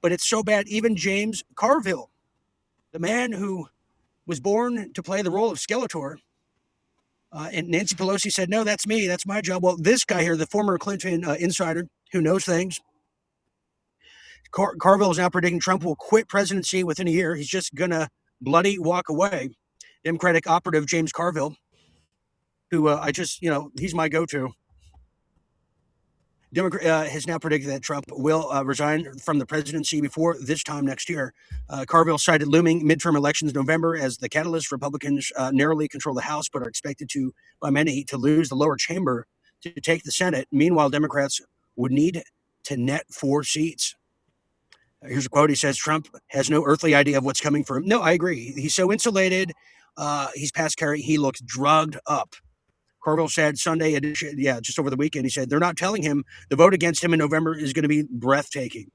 But it's so bad, even James Carville, the man who was born to play the role of Skeletor, and Nancy Pelosi said, no, that's me. That's my job. Well, this guy here, the former Clinton insider who knows things, Carville is now predicting Trump will quit presidency within a year. He's just going to bloody walk away. Democratic operative James Carville, who he's my go-to. Democrat has now predicted that Trump will resign from the presidency before this time next year. Carville cited looming midterm elections in November as the catalyst. Republicans narrowly control the House, but are expected to, by many, to lose the lower chamber to take the Senate. Meanwhile, Democrats would need to net 4 seats. Here's a quote. He says, Trump has no earthly idea of what's coming for him. No, I agree. He's so insulated. He's past carry. He looks drugged up. Carville said Sunday, just over the weekend, he said, they're not telling him the vote against him in November is going to be breathtaking.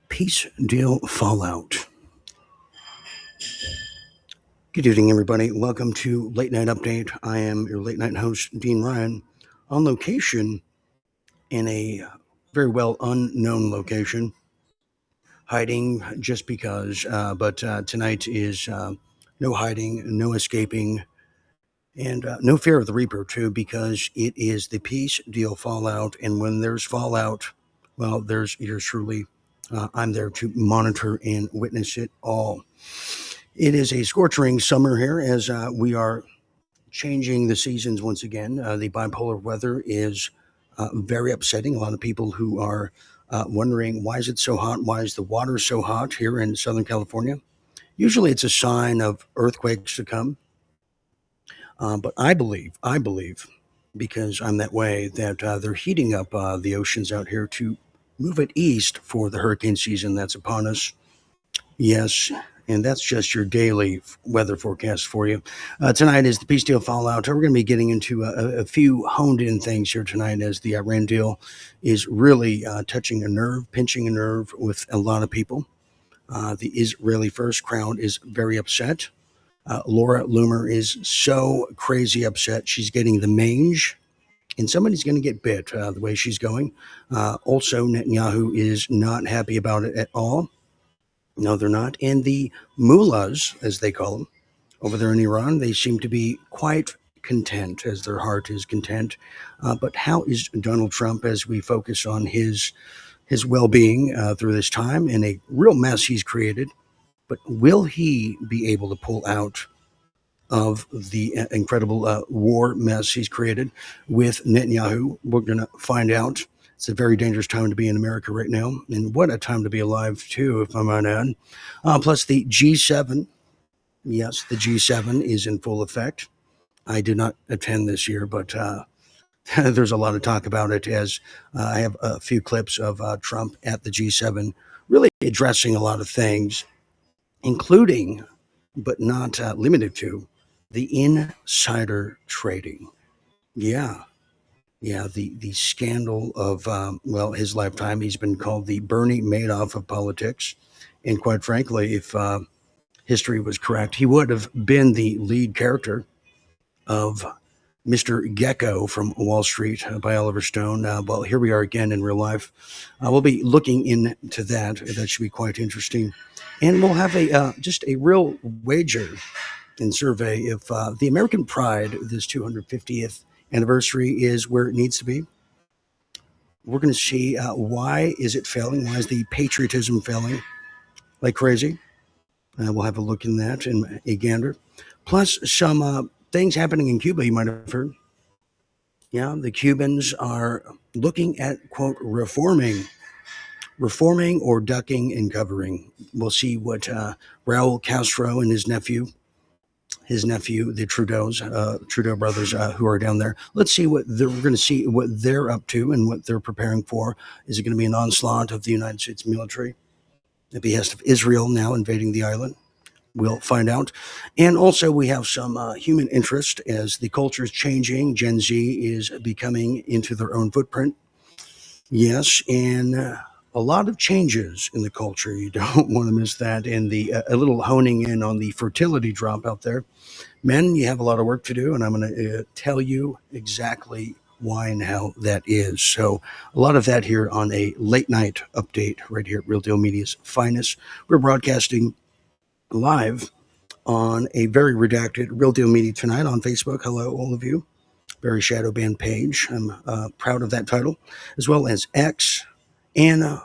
Peace deal fallout. Good evening, everybody. Welcome to Late Night Update. I am your late night host, Dean Ryan, on location in a very well unknown location, hiding just because. But tonight is no hiding, no escaping, and no fear of the Reaper, too, because it is the peace deal fallout. And when there's fallout, well, there's yours truly. I'm there to monitor and witness it all. It is a scorching summer here as we are changing the seasons once again. The bipolar weather is very upsetting. A lot of people who are wondering, why is it so hot? Why is the water so hot here in Southern California? Usually it's a sign of earthquakes to come. But I believe, because I'm that way, that they're heating up the oceans out here to move it east for the hurricane season that's upon us. Yes, and that's just your daily weather forecast for you. Tonight is the peace deal fallout. We're going to be getting into a few honed in things here tonight as the Iran deal is really touching a nerve, pinching a nerve with a lot of people. The Israeli First crowd is very upset. Laura Loomer is so crazy upset. She's getting the mange, and somebody's going to get bit the way she's going. Also, Netanyahu is not happy about it at all. No, they're not. And the mullahs, as they call them, over there in Iran, they seem to be quite content, as their heart is content. But how is Donald Trump, as we focus on his well-being through this time and a real mess he's created, but will he be able to pull out of the incredible war mess he's created with Netanyahu? We're going to find out. It's a very dangerous time to be in America right now, and what a time to be alive, too, if I might add. Plus, the G7. Yes, the G7 is in full effect. I did not attend this year, but there's a lot of talk about it, as I have a few clips of Trump at the G7 really addressing a lot of things, including, but not limited to, the insider trading. Yeah. Yeah, the scandal of well, his lifetime. He's been called the Bernie Madoff of politics, and quite frankly, if history was correct, he would have been the lead character of Mr. Gecko from Wall Street by Oliver Stone. Well, here we are again in real life. We'll be looking into that. That should be quite interesting, and we'll have a just a real wager and survey if the American Pride, this 250th anniversary, is where it needs to be. We're going to see why is it failing? Why is the patriotism failing like crazy? We'll have a look in that and a gander. Plus some things happening in Cuba you might have heard. Yeah, the Cubans are looking at, quote, reforming or ducking and covering. We'll see what Raul Castro and his nephew, the Trudeau brothers, who are down there. Let's see we're going to see what they're up to and what they're preparing for. Is it going to be an onslaught of the United States military at the behest of Israel now invading the island? We'll find out. And also, we have some human interest as the culture is changing. Gen Z is becoming into their own footprint. Yes, and a lot of changes in the culture. You don't want to miss that. And the a little honing in on the fertility drop out there. Men, you have a lot of work to do, and I'm going to tell you exactly why and how that is. So, a lot of that here on a late night update right here at Real Deal Media's finest. We're broadcasting live on a very redacted Real Deal Media tonight on Facebook. Hello, all of you. Very shadow banned page. I'm proud of that title, as well as X and our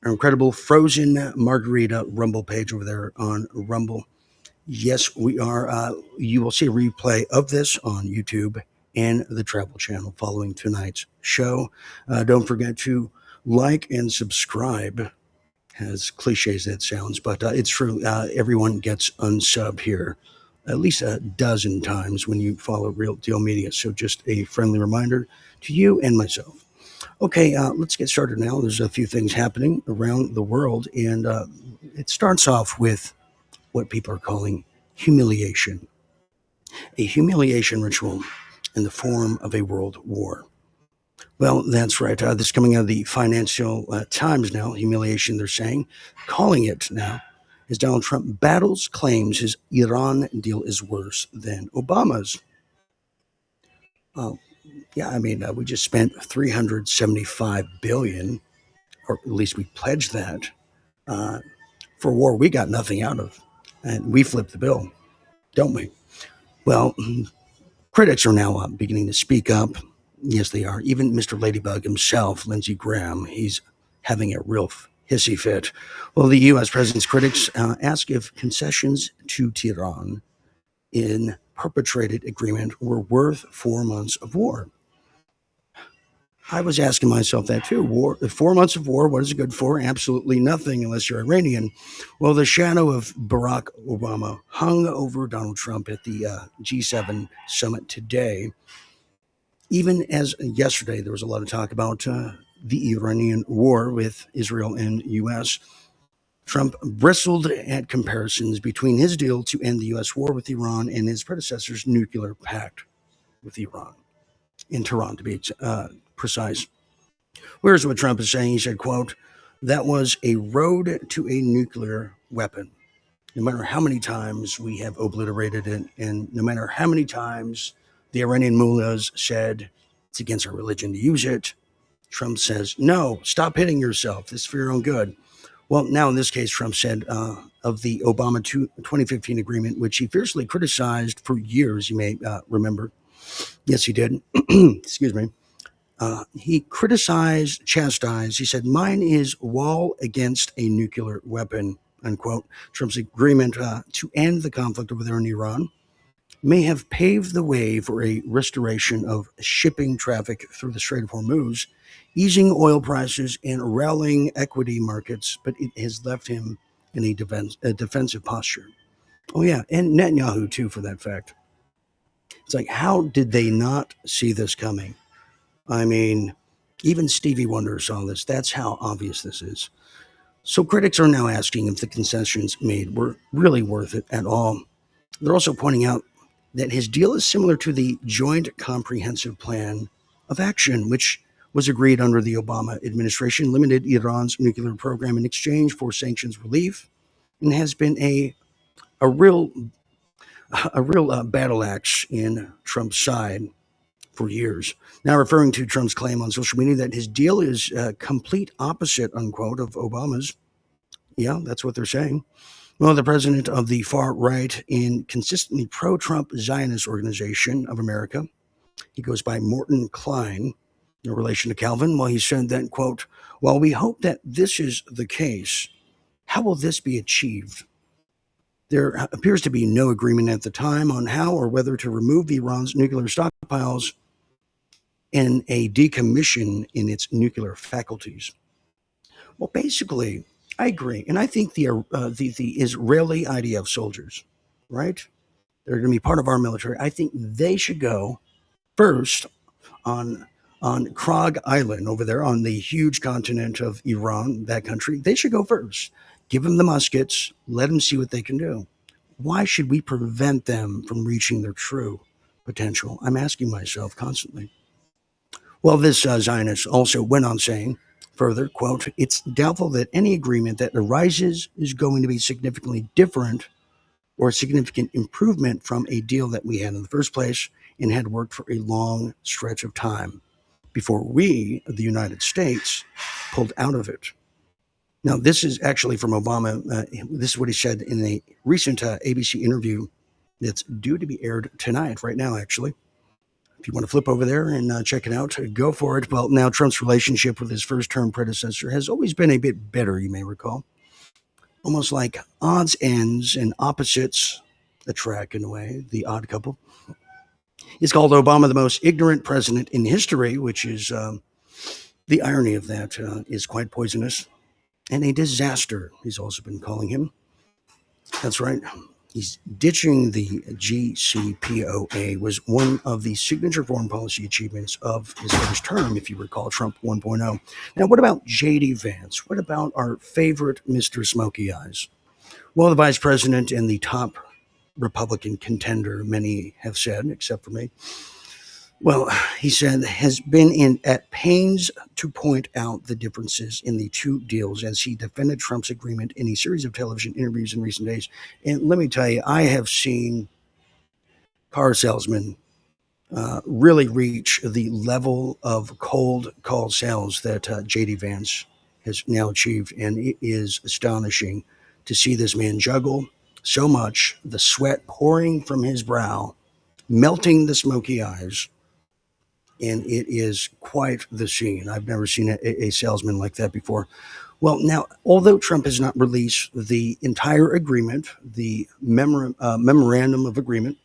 incredible Frozen Margarita Rumble page over there on Rumble. Yes, we are. You will see a replay of this on YouTube and the Travel Channel following tonight's show. Don't forget to like and subscribe, as cliche as that sounds, but it's true. Everyone gets unsubbed here at least a dozen times when you follow Real Deal Media. So just a friendly reminder to you and myself. Okay, let's get started now. There's a few things happening around the world, and it starts off with what people are calling humiliation, a humiliation ritual in the form of a world war. Well, that's right. This is coming out of the Financial Times now. Humiliation, they're saying, calling it now, as Donald Trump battles claims his Iran deal is worse than Obama's. Oh, yeah, I mean, we just spent $375 billion, or at least we pledged that, uh, for a war we got nothing out of. And we flipped the bill, don't we? Well, critics are now beginning to speak up. Yes, they are. Even Mr. Ladybug himself, Lindsey Graham, he's having a real hissy fit. Well, the U.S. president's critics ask if concessions to Tehran in perpetrated agreement were worth 4 months of war. I was asking myself that too. 4 months of war, what is it good for? Absolutely nothing unless you're Iranian. Well, the shadow of Barack Obama hung over Donald Trump at the G7 summit today. Even as yesterday, there was a lot of talk about the Iranian war with Israel and U.S. Trump bristled at comparisons between his deal to end the U.S. war with Iran and his predecessor's nuclear pact with Iran, in Tehran to be precise. Here's what Trump is saying. He said, quote, that was a road to a nuclear weapon. No matter how many times we have obliterated it, and no matter how many times the Iranian mullahs said it's against our religion to use it, Trump says, no, stop hitting yourself. This is for your own good. Well, now in this case, Trump said of the Obama 2015 agreement, which he fiercely criticized for years, you may remember. Yes, he did. Excuse me. He criticized, chastised. He said, mine is wall against a nuclear weapon, unquote. Trump's agreement to end the conflict over there in Iran may have paved the way for a restoration of shipping traffic through the Strait of Hormuz, easing oil prices and rallying equity markets, but it has left him in a defensive posture. Oh, yeah, and Netanyahu, too, for that fact. It's like, how did they not see this coming? I mean, even Stevie Wonder saw this. That's how obvious this is. So critics are now asking if the concessions made were really worth it at all. They're also pointing out that his deal is similar to the Joint Comprehensive Plan of action, which was agreed under the Obama administration, limited Iran's nuclear program in exchange for sanctions relief, and has been a real battle axe in Trump's side for years. Now, referring to Trump's claim on social media that his deal is complete opposite, unquote, of Obama's. Yeah, that's what they're saying. Well, the president of the far right and consistently pro Trump Zionist Organization of America, he goes by Morton Klein, in relation to Calvin. Well, he said that, quote, while we hope that this is the case, how will this be achieved? There appears to be no agreement at the time on how or whether to remove Iran's nuclear stockpiles and a decommission in its nuclear faculties. Well, basically, I agree, and I think the Israeli IDF soldiers, right? They're going to be part of our military. I think they should go first on Krog Island over there on the huge continent of Iran, that country. They should go first. Give them the muskets. Let them see what they can do. Why should we prevent them from reaching their true potential? I'm asking myself constantly. Well, this Zionist also went on saying further, quote, it's doubtful that any agreement that arises is going to be significantly different or a significant improvement from a deal that we had in the first place and had worked for a long stretch of time before we, the United States, pulled out of it. Now, this is actually from Obama. This is what he said in a recent ABC interview that's due to be aired tonight, right now, actually. If you want to flip over there and check it out, go for it. Well, now Trump's relationship with his first term predecessor has always been a bit better, you may recall. Almost like odds ends and opposites attract, in a way, the odd couple. He's called Obama the most ignorant president in history, which is the irony of that is quite poisonous. And a disaster, he's also been calling him. That's right. He's ditching the GCPOA was one of the signature foreign policy achievements of his first term, if you recall, Trump 1.0. Now, what about J.D. Vance? What about our favorite Mr. Smoky Eyes? Well, the vice president and the top Republican contender, many have said, except for me, well, he said, has been at pains to point out the differences in the two deals as he defended Trump's agreement in a series of television interviews in recent days. And let me tell you, I have seen car salesmen really reach the level of cold call sales that J.D. Vance has now achieved. And it is astonishing to see this man juggle so much, the sweat pouring from his brow, melting the smoky eyes, and it is quite the scene. I've never seen a salesman like that before. Well, now, although Trump has not released the entire agreement, the memorandum of agreement,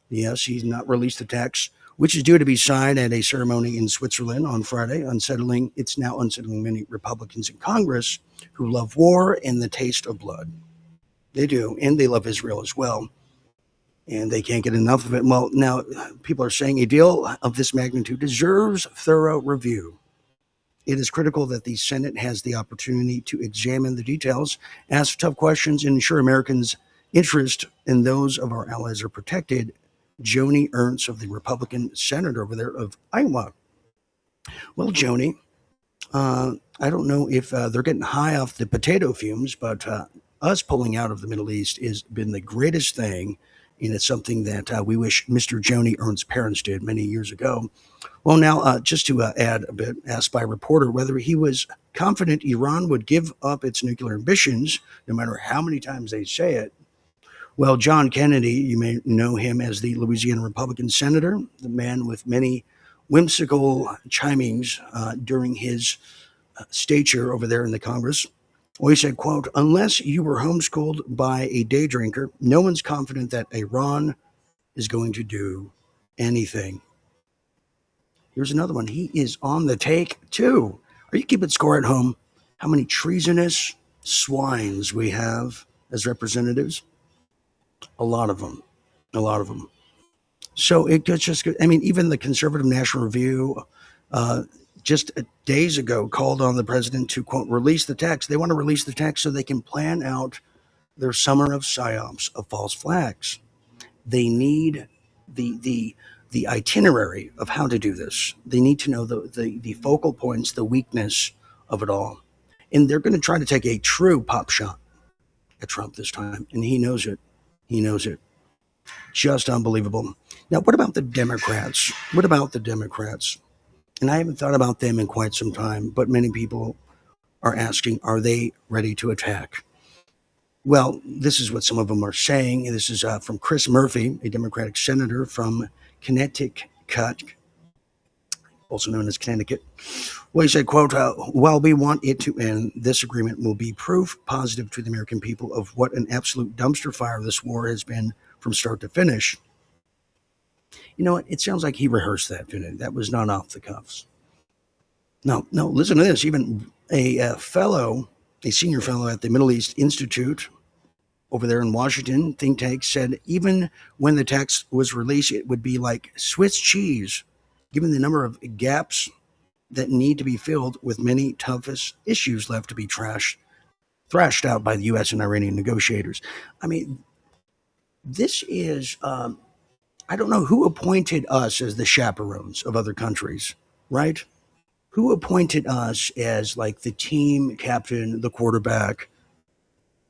yes, he's not released the text, which is due to be signed at a ceremony in Switzerland on Friday, it's now unsettling many Republicans in Congress who love war and the taste of blood. They do, and they love Israel as well, and they can't get enough of it. Well, now people are saying a deal of this magnitude deserves thorough review. It is critical that the Senate has the opportunity to examine the details, ask tough questions, and ensure Americans' interest and those of our allies are protected. Joni Ernst of the Republican Senate over there of Iowa. Well, Joni, I don't know if they're getting high off the potato fumes, but us pulling out of the Middle East has been the greatest thing, and it's something that we wish Mr. Joni Ernst's parents did many years ago. Well, now, just to add a bit, asked by a reporter whether he was confident Iran would give up its nuclear ambitions, no matter how many times they say it. Well, John Kennedy, you may know him as the Louisiana Republican senator, the man with many whimsical chimings during his stature over there in the Congress. Well, he said, quote, unless you were homeschooled by a day drinker, no one's confident that Iran is going to do anything. Here's another one. He is on the take, too. Are you keeping score at home? How many treasonous swines we have as representatives? A lot of them. A lot of them. So it gets just good. I mean, even the Conservative National Review just days ago called on the president to, quote, release the text. They want to release the text so they can plan out their summer of psyops of false flags. They need the the itinerary of how to do this. They need to know the focal points, the weakness of it all. And they're going to try to take a true pop shot at Trump this time. And he knows it. He knows it. Just unbelievable. Now, what about the Democrats? What about the Democrats? And I haven't thought about them in quite some time, but many people are asking, are they ready to attack? Well, this is what some of them are saying. This is from Chris Murphy, a Democratic senator from Connecticut, also known as Connecticut. Well, he said, quote, while we want it to end, this agreement will be proof positive to the American people of what an absolute dumpster fire this war has been from start to finish. You know what? It sounds like he rehearsed that, didn't it? That was not off the cuffs. No, listen to this. Even a senior fellow at the Middle East Institute over there in Washington, think tank, said even when the text was released, it would be like Swiss cheese, given the number of gaps that need to be filled with many toughest issues left to be thrashed out by the U.S. and Iranian negotiators. I mean, this is, I don't know who appointed us as the chaperones of other countries, right? Who appointed us as like the team captain, the quarterback,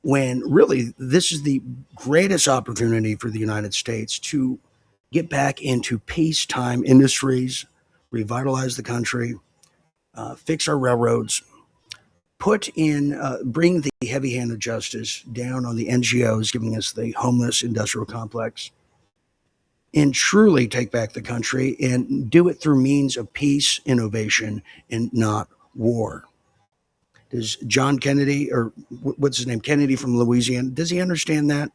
when really this is the greatest opportunity for the United States to get back into peacetime industries, revitalize the country, fix our railroads, bring the heavy-handed justice down on the NGOs giving us the homeless industrial complex, and truly take back the country and do it through means of peace, innovation, and not war. Does John Kennedy, or what's his name, Kennedy from Louisiana, does he understand that?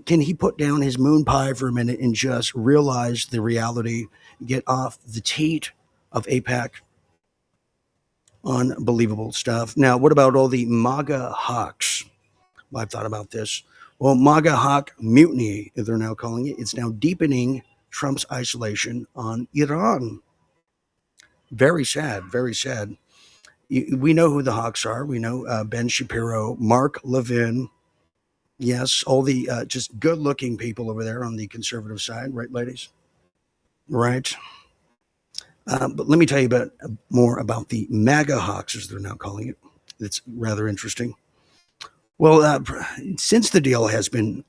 Can he put down his moon pie for a minute and just realize the reality, get off the teat of AIPAC? Unbelievable stuff. Now, what about all the MAGA hawks? Well, I've thought about this. Well, MAGA hawk mutiny, they're now calling it. It's now deepening Trump's isolation on Iran. Very sad, very sad. We know who the hawks are. We know Ben Shapiro, Mark Levin. Yes, all the just good-looking people over there on the conservative side, right, ladies? Right. But let me tell you more about the MAGA hawks, as they're now calling it. It's rather interesting. Well, since the deal has been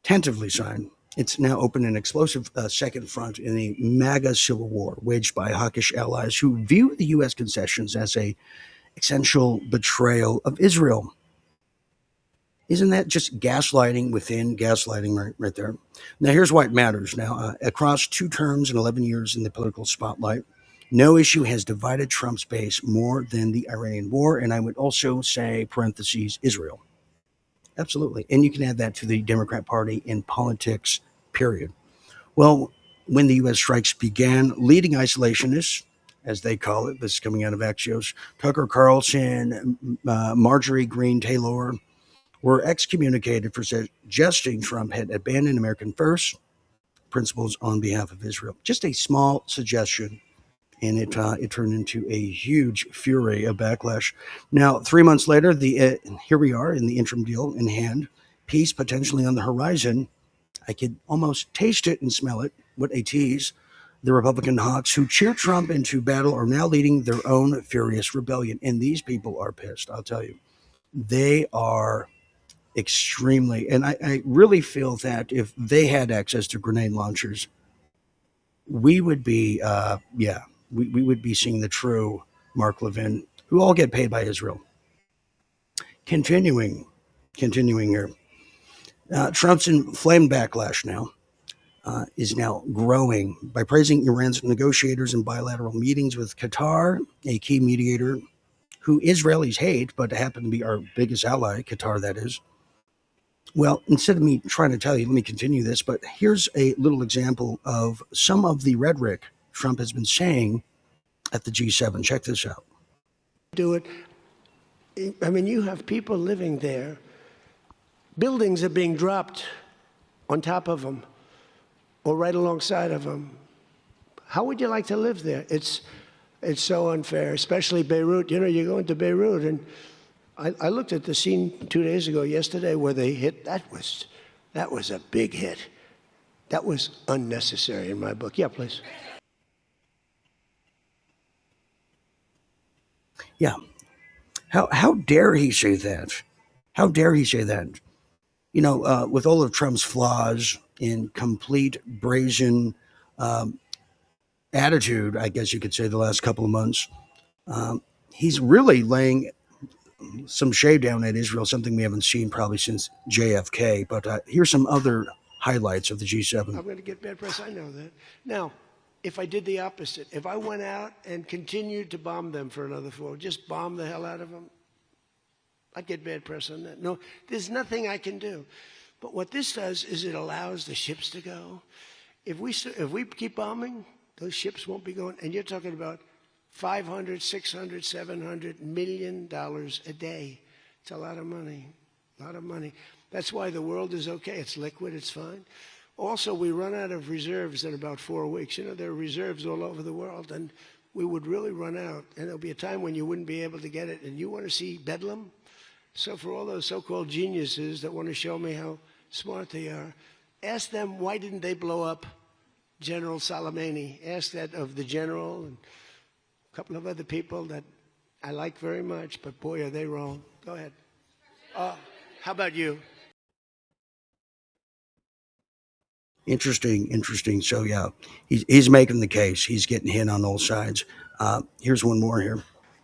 tentatively signed, it's now opened an explosive second front in the MAGA civil war waged by hawkish allies who view the U.S. concessions as a essential betrayal of Israel. Isn't that just gaslighting within gaslighting right there? Now, here's why it matters. Now, across 2 terms and 11 years in the political spotlight, no issue has divided Trump's base more than the Iranian war, and I would also say, parentheses, Israel. Absolutely. And you can add that to the Democrat Party in politics, period. Well, when the U.S. strikes began, leading isolationists, as they call it, this is coming out of Axios, Tucker Carlson, Marjorie Greene Taylor, were excommunicated for suggesting Trump had abandoned American first principles on behalf of Israel. Just a small suggestion, and it turned into a huge fury, a backlash. Now, 3 months later, here we are in the interim deal in hand, peace potentially on the horizon. I could almost taste it and smell it. What a tease. The Republican hawks who cheered Trump into battle are now leading their own furious rebellion, and these people are pissed, I'll tell you. They are extremely, and I really feel that if they had access to grenade launchers, we would be, we would be seeing the true Mark Levin, who all get paid by Israel. Continuing here, Trump's inflamed backlash now is now growing by praising Iran's negotiators in bilateral meetings with Qatar, a key mediator who Israelis hate, but happen to be our biggest ally, Qatar, that is. Well, instead of me trying to tell you, let me continue this, but here's a little example of some of the rhetoric Trump has been saying at the G7. Check this out. Do it. I mean, you have people living there. Buildings are being dropped on top of them or right alongside of them. How would you like to live there? It's so unfair, especially Beirut. You know, you go into Beirut, and I looked at the scene 2 days ago, yesterday, where they hit. That was a big hit. That was unnecessary in my book. Yeah, please. Yeah. How dare he say that? How dare he say that? With all of Trump's flaws in complete brazen attitude, I guess you could say the last couple of months, he's really laying some shade down at Israel, something we haven't seen probably since JFK. But here's some other highlights of the G7. I'm going to get bad press. I know that. Now, if I did the opposite, if I went out and continued to bomb them for another 4, just bomb the hell out of them, I'd get bad press on that. No, there's nothing I can do. But what this does is it allows the ships to go. If we keep bombing, those ships won't be going. And you're talking about 500, 600, 700 million dollars a day. It's a lot of money. A lot of money. That's why the world is okay. It's liquid. It's fine. Also, we run out of reserves in about 4 weeks. There are reserves all over the world, and we would really run out. And there'll be a time when you wouldn't be able to get it. And you want to see bedlam? So for all those so-called geniuses that want to show me how smart they are, ask them why didn't they blow up General Soleimani? Ask that of the general and a couple of other people that I like very much, but boy, are they wrong. Go ahead. How about you? Interesting. So yeah, he's making the case. He's getting hit on all sides. Here's one more here.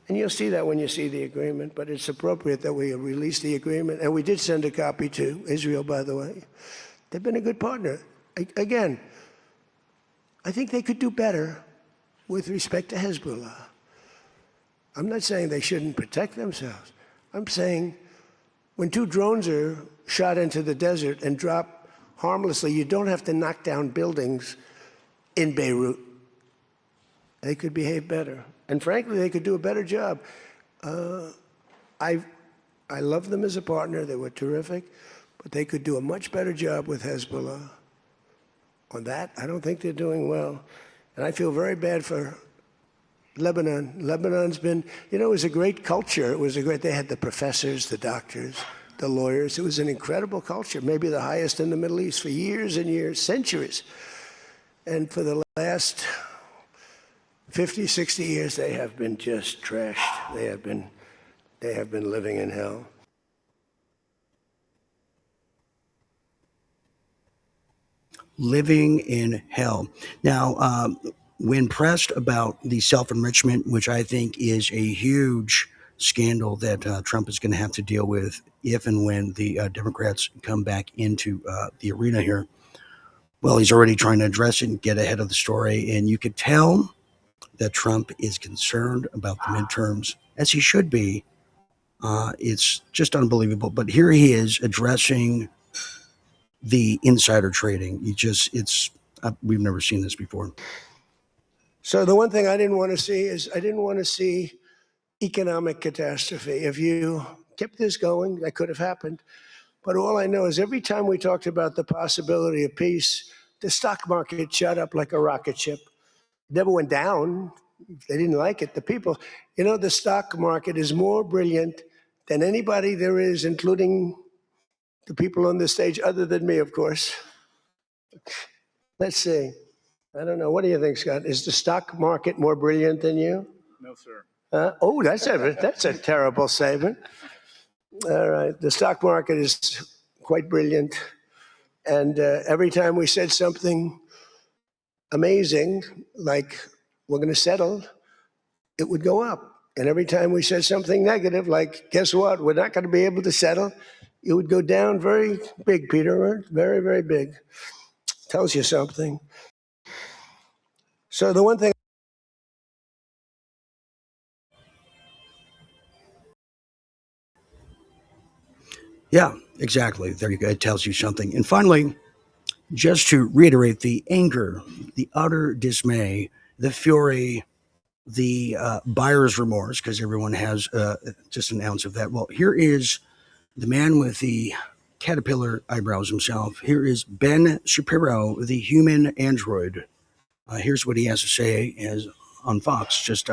And you'll see that when you see the agreement, but it's appropriate that we release the agreement. And we did send a copy to Israel, by the way. They've been a good partner. Again, I think they could do better with respect to Hezbollah. I'm not saying they shouldn't protect themselves. I'm saying when 2 drones are shot into the desert and drop harmlessly, you don't have to knock down buildings in Beirut. They could behave better. And frankly, they could do a better job. I love them as a partner. They were terrific. But they could do a much better job with Hezbollah. On that, I don't think they're doing well. And I feel very bad for Lebanon. Lebanon's been, it was a great culture. They had the professors, the doctors, the lawyers. It was an incredible culture, maybe the highest in the Middle East for years and years, centuries. And for the last 50, 60 years, they have been just trashed. They have been living in hell. Living in hell. Now, when pressed about the self-enrichment, which I think is a huge scandal that Trump is going to have to deal with if and when the Democrats come back into the arena here, well, he's already trying to address it and get ahead of the story. And you could tell that Trump is concerned about the midterms, as he should be. It's just unbelievable. But here he is addressing the insider trading. We've never seen this before. So the one thing I didn't want to see is economic catastrophe. If you kept this going, that could have happened. But all I know is every time we talked about the possibility of peace, the stock market shot up like a rocket ship. It never went down. They didn't like it. The people, the stock market is more brilliant than anybody there is, including the people on the stage, other than me, of course. Let's see. I don't know. What do you think, Scott? Is the stock market more brilliant than you? No, sir. Oh, that's a terrible statement. All right. The stock market is quite brilliant. And every time we said something amazing, like we're going to settle, it would go up. And every time we said something negative, like, guess what? We're not going to be able to settle, it would go down very big, Peter. Very, very big. Tells you something. So the one thing. Yeah, exactly. There you go. It tells you something. And finally, just to reiterate the anger, the utter dismay, the fury, the buyer's remorse, because everyone has just an ounce of that. Well, here is the man with the caterpillar eyebrows himself. Here is Ben Shapiro, the human android. Here's what he has to say on Fox just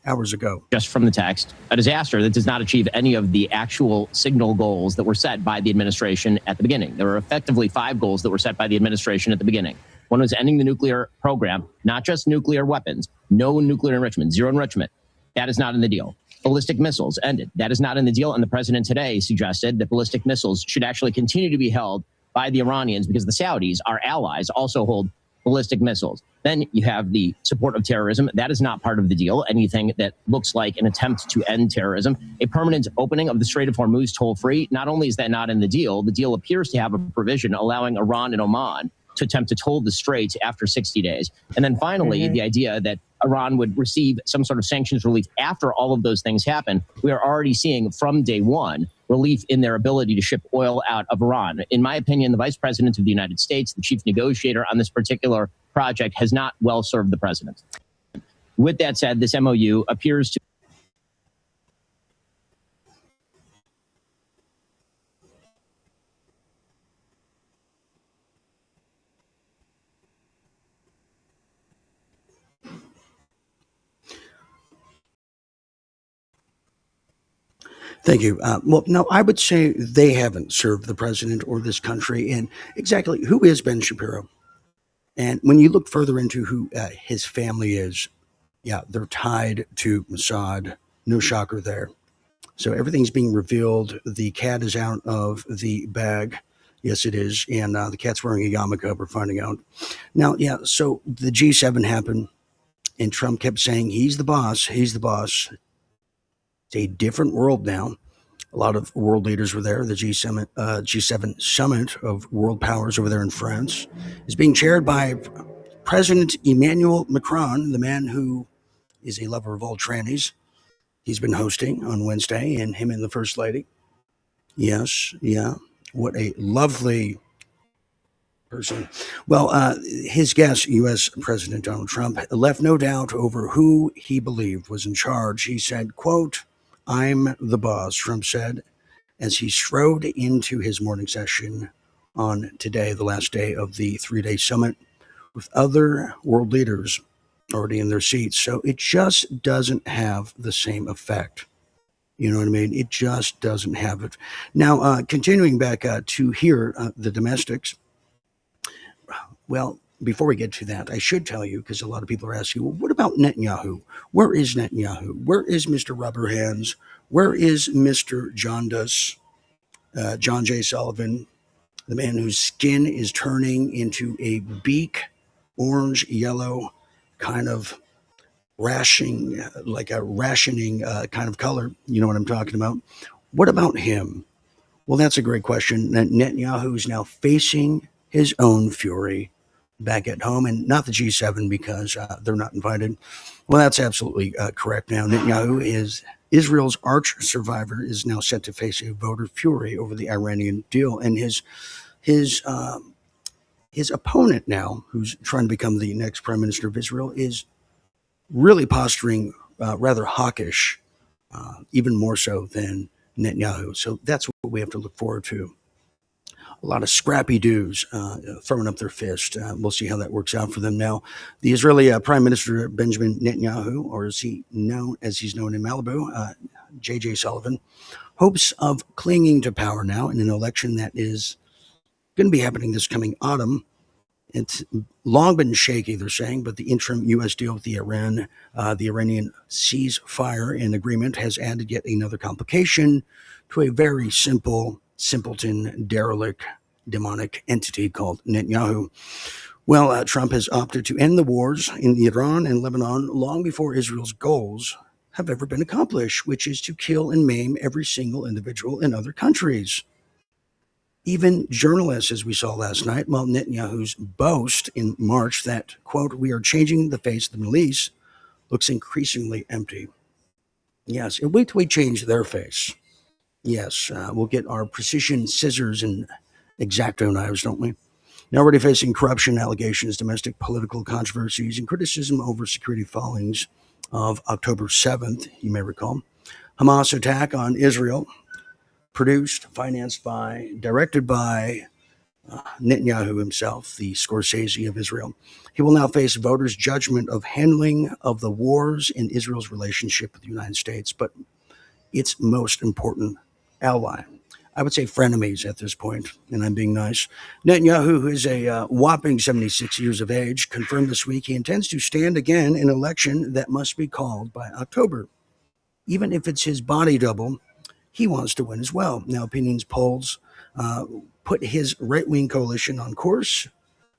hours ago. Just from the text, a disaster that does not achieve any of the actual signal goals that were set by the administration at the beginning. There were effectively 5 goals that were set by the administration at the beginning. One was ending the nuclear program, not just nuclear weapons, no nuclear enrichment, zero enrichment. That is not in the deal. Ballistic missiles ended. That is not in the deal. And the president today suggested that ballistic missiles should actually continue to be held by the Iranians because the Saudis, our allies, also hold ballistic missiles. Then you have the support of terrorism. That is not part of the deal. Anything that looks like an attempt to end terrorism. A permanent opening of the Strait of Hormuz toll-free. Not only is that not in the deal appears to have a provision allowing Iran and Oman to attempt to toll the strait after 60 days. And then finally, the idea that Iran would receive some sort of sanctions relief after all of those things happen. We are already seeing from day one relief in their ability to ship oil out of Iran. In my opinion, the vice president of the United States, the chief negotiator on this particular project, has not well served the president. With that said, this MOU appears to Thank you. Well, no, I would say they haven't served the president or this country. And exactly who is Ben Shapiro? And when you look further into who his family is, yeah, they're tied to Mossad. No shocker there. So everything's being revealed. The cat is out of the bag. Yes, it is. And the cat's wearing a yarmulke, we're finding out. Now, yeah, so the G7 happened, and Trump kept saying, he's the boss, he's the boss. It's a different world now. A lot of world leaders were there. The G7 summit of world powers over there in France is being chaired by President Emmanuel Macron, the man who is a lover of all trannies. He's been hosting on Wednesday, and him and the First Lady. Yes, yeah. What a lovely person. Well, his guest, U.S. President Donald Trump, left no doubt over who he believed was in charge. He said, quote, "I'm the boss," Trump said, as he strode into his morning session on today, the last day of the 3-day summit, with other world leaders already in their seats. So it just doesn't have the same effect. You know what I mean? It just doesn't have it. Now, continuing back to here, the domestics. Well, before we get to that, I should tell you, because a lot of people are asking, well, what about Netanyahu? Where is Netanyahu? Where is Mr. Rubber Hands? Where is Mr. John J. Sullivan, the man whose skin is turning into a beak, orange, yellow, kind of rationing, like a rationing kind of color? You know what I'm talking about? What about him? Well, that's a great question. Netanyahu is now facing his own fury back at home, and not the G7 because they're not invited. Well, that's absolutely correct. Now, Netanyahu is Israel's arch survivor, is now set to face a voter fury over the Iranian deal, and his opponent now, who's trying to become the next prime minister of Israel, is really posturing rather hawkish, even more so than Netanyahu. So that's what we have to look forward to. A lot of scrappy dudes throwing up their fist. We'll see how that works out for them. Now, the Israeli Prime Minister Benjamin Netanyahu, or as he's known in Malibu, J.J. Sullivan, hopes of clinging to power now in an election that is going to be happening this coming autumn. It's long been shaky, they're saying, but the interim U.S. deal with the Iranian ceasefire and agreement has added yet another complication to a very simple, simpleton, derelict, demonic entity called Netanyahu. Well, Trump has opted to end the wars in Iran and Lebanon long before Israel's goals have ever been accomplished, which is to kill and maim every single individual in other countries. Even journalists, as we saw last night, while Netanyahu's boast in March that, quote, "we are changing the face of the Middle East," looks increasingly empty. Yes, and wait till we change their face. Yes, we'll get our precision scissors and X-Acto knives, don't we? Now already facing corruption allegations, domestic political controversies, and criticism over security fallings of October 7th, you may recall. Hamas attack on Israel, produced, financed by, directed by Netanyahu himself, the Scorsese of Israel. He will now face voters' judgment of handling of the wars in Israel's relationship with the United States, but its most important ally. I would say frenemies at this point, and I'm being nice. Netanyahu, who is a whopping 76 years of age, confirmed this week he intends to stand again in an election that must be called by October. Even if it's his body double, he wants to win as well. Now, opinions polls put his right-wing coalition on course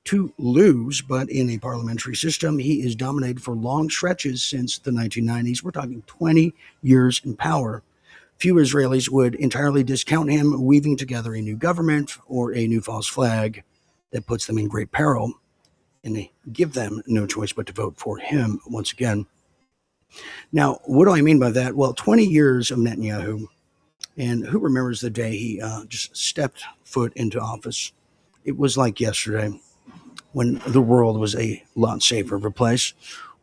to lose, but in a parliamentary system, he is dominated for long stretches since the 1990s. We're talking 20 years in power. Few Israelis would entirely discount him weaving together a new government or a new false flag that puts them in great peril, and they give them no choice but to vote for him once again. Now, what do I mean by that? Well, 20 years of Netanyahu, and who remembers the day he just stepped foot into office? It was like yesterday when the world was a lot safer of a place.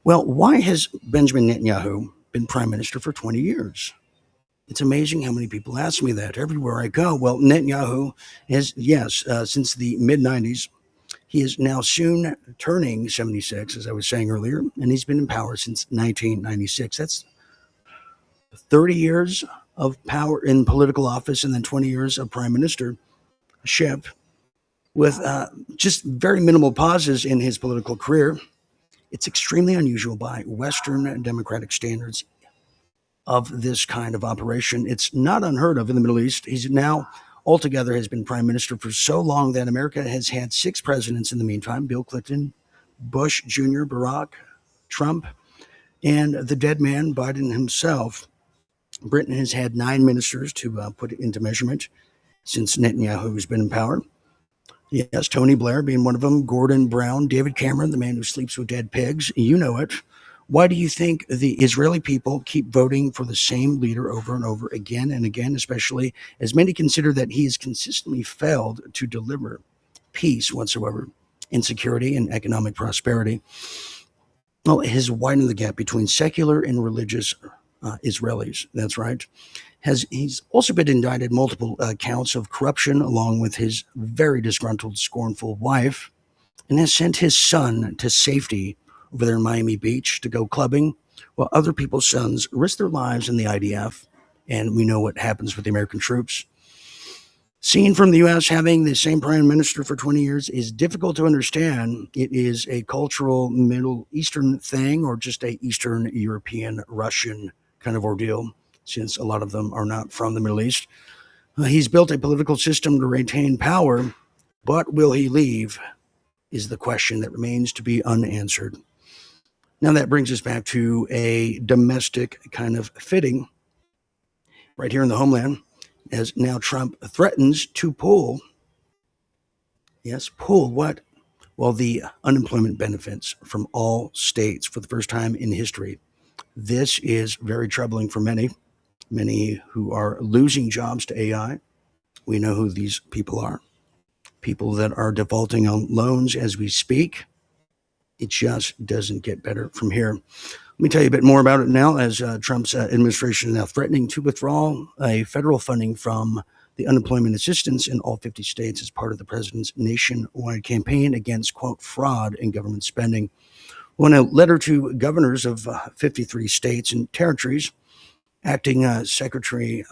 Well, why has Benjamin Netanyahu been prime minister for 20 years? It's amazing how many people ask me that everywhere I go. Well, Netanyahu has, yes, since the mid 90s, he is now soon turning 76, as I was saying earlier, and he's been in power since 1996. That's 30 years of power in political office and then 20 years of prime ministership with just very minimal pauses in his political career. It's extremely unusual by Western democratic standards of this kind of operation. It's not unheard of in the Middle East. He's now altogether has been prime minister for so long that America has had 6 presidents in the meantime: Bill Clinton, Bush Jr., Barack, Trump, and the dead man, Biden himself. Britain has had 9 ministers to put it into measurement since Netanyahu has been in power. Yes, Tony Blair being one of them, Gordon Brown, David Cameron, the man who sleeps with dead pigs. You know it. Why do you think the Israeli people keep voting for the same leader over and over again and again, especially as many consider that he has consistently failed to deliver peace whatsoever, insecurity, and economic prosperity? Well, it has widened the gap between secular and religious Israelis. That's right. He's also been indicted multiple counts of corruption, along with his very disgruntled, scornful wife, and has sent his son to safety over there in Miami Beach to go clubbing, while other people's sons risk their lives in the IDF. And we know what happens with the American troops. Seen from the U.S. having the same prime minister for 20 years is difficult to understand. It is a cultural Middle Eastern thing or just a Eastern European, Russian kind of ordeal, since a lot of them are not from the Middle East. He's built a political system to retain power, but will he leave is the question that remains to be unanswered. Now that brings us back to a domestic kind of fitting right here in the homeland, as now Trump threatens to pull what? Well, the unemployment benefits from all states for the first time in history. This is very troubling for many who are losing jobs to AI. We know who these people are. People that are defaulting on loans as we speak. It just doesn't get better from here. Let me tell you a bit more about it now, as Trump's administration is now threatening to withdraw a federal funding from the unemployment assistance in all 50 states as part of the president's nationwide campaign against, quote, fraud in government spending. Well, in a letter to governors of 53 states and territories, acting Secretary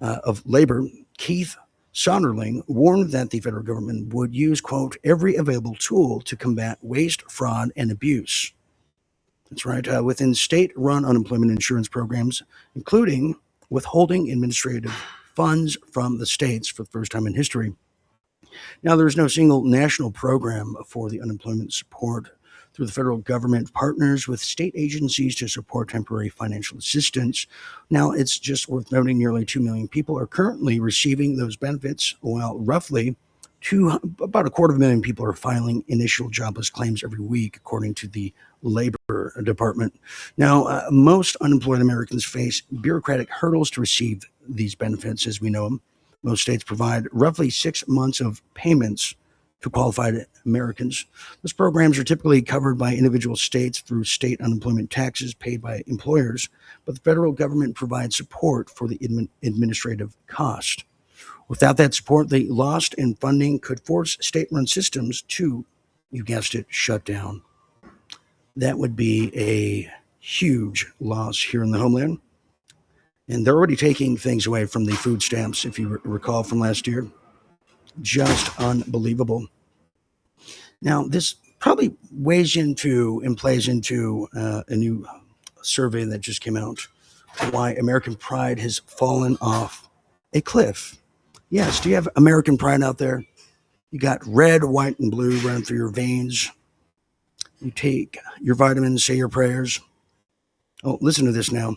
of Labor Keith Sonderling warned that the federal government would use, quote, every available tool to combat waste, fraud, and abuse. That's right. Within state-run unemployment insurance programs, including withholding administrative funds from the states for the first time in history. Now, there is no single national program for the unemployment support through the federal government partners with state agencies to support temporary financial assistance. Now, it's just worth noting nearly 2 million people are currently receiving those benefits, while roughly about 250,000 people are filing initial jobless claims every week, according to the Labor Department. Now, most unemployed Americans face bureaucratic hurdles to receive these benefits, as we know them. Most states provide roughly 6 months of payments to qualified Americans. Those programs are typically covered by individual states through state unemployment taxes paid by employers, but the federal government provides support for the administrative cost. Without that support, the loss in funding could force state-run systems to, you guessed it, shut down. That would be a huge loss here in the homeland. And they're already taking things away from the food stamps, if you recall from last year. Just unbelievable. Now, this probably weighs into and plays into a new survey that just came out, why American pride has fallen off a cliff. Yes, do you have American pride out there? You got red, white, and blue running through your veins. You take your vitamins, say your prayers. Oh, listen to this now.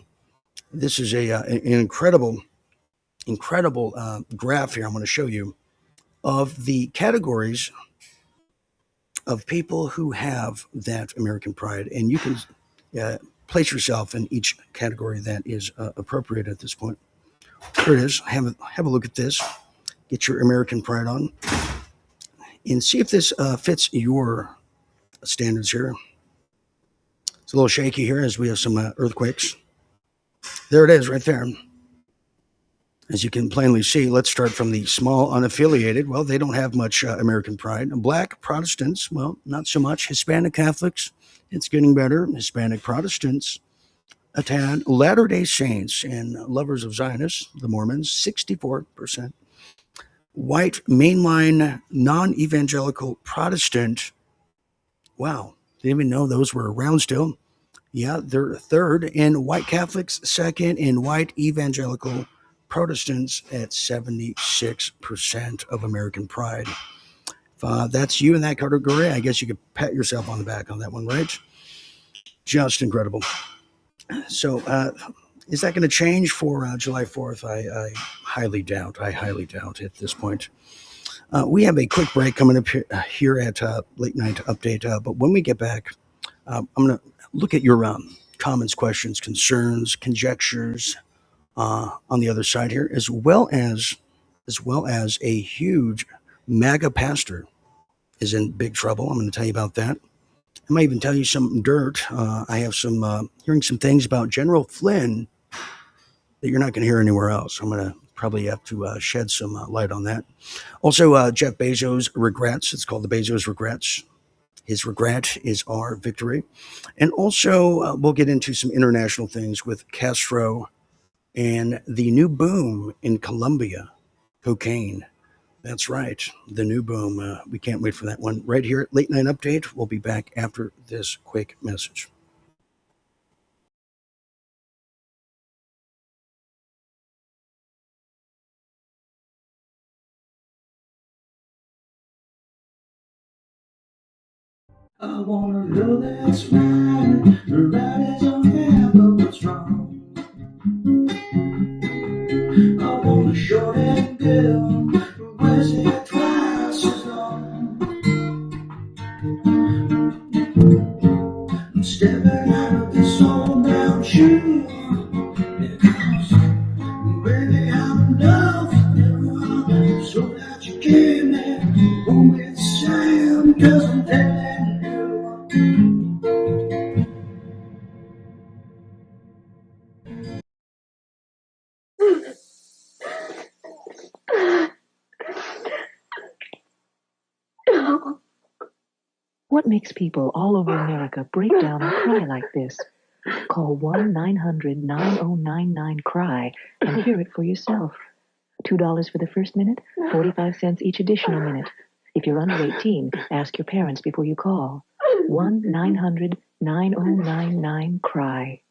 This is an incredible graph here I'm going to show you of the categories of people who have that American pride. And you can place yourself in each category that is appropriate at this point. Here it is. Have a look at this. Get your American pride on. And see if this fits your standards here. It's a little shaky here as we have some earthquakes. There it is right there. As you can plainly see, let's start from the small unaffiliated. Well, they don't have much American pride. Black Protestants, well, not so much. Hispanic Catholics, it's getting better. Hispanic Protestants, a tad. Latter-day Saints and lovers of Zionists, the Mormons, 64%. White mainline non-evangelical Protestant, wow, didn't even know those were around still. Yeah, they're third, and white Catholics second, and white evangelical Protestants at 76% of American pride. If that's you in that category, I guess you could pat yourself on the back on that one, right? Just incredible. So is that going to change for July 4th? I highly doubt. I highly doubt at this point. We have a quick break coming up here at Late Night Update. But when we get back, I'm going to look at your comments, questions, concerns, conjectures on the other side here, as well as a huge MAGA pastor is in big trouble. I'm going to tell you about that. I might even tell you some dirt. I have some hearing some things about General Flynn that you're not going to hear anywhere else. I'm going to probably have to shed some light on that. Also, Jeff Bezos regrets. It's called the Bezos Regrets. His regret is our victory. And also, we'll get into some international things with Castro and the new boom in Colombia, cocaine. That's right, the new boom. We can't wait for that one. Right here at Late Night Update. We'll be back after this quick message. I wanna know that's right. The right is okay, but what's wrong? I wanna short and girl who wears it twice as long. I'm stepping out of this old brown shoe because, baby, I'm in love with you. So glad you came there home with Sam, 'cause I'm telling you. What makes people all over America break down and cry like this? Call 1-900-9099-CRY and hear it for yourself. $2 for the first minute, 45 cents each additional minute. If you're under 18, ask your parents before you call. 1-900-9099-CRY.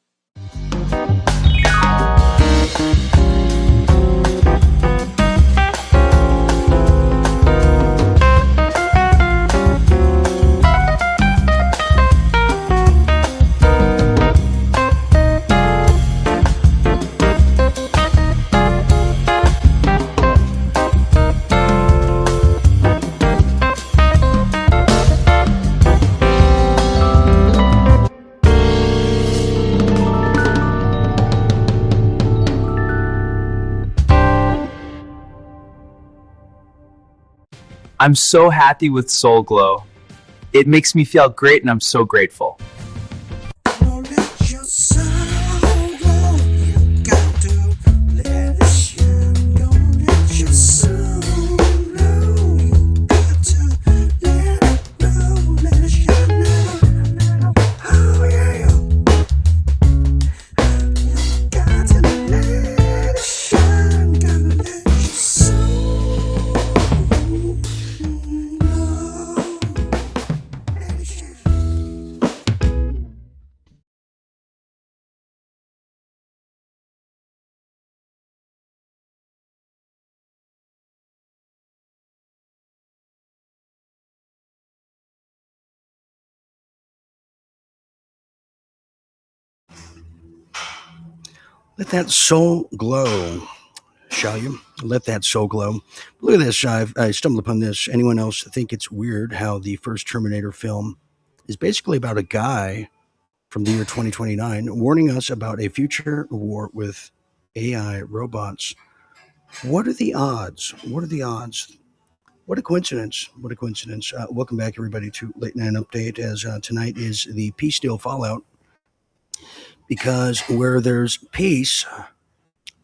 I'm so happy with Soul Glow. It makes me feel great and I'm so grateful. Don't let your soul go, you got to let it shine. Don't let your soul Let that soul glow, shall you? Let that soul glow. Look at this. I stumbled upon this. Anyone else think it's weird how the first Terminator film is basically about a guy from the year 2029 warning us about a future war with AI robots? What are the odds? What are the odds? What a coincidence. What a coincidence. Welcome back, everybody, to Late Night Update, as tonight is the Peace Deal Fallout. Because where there's peace,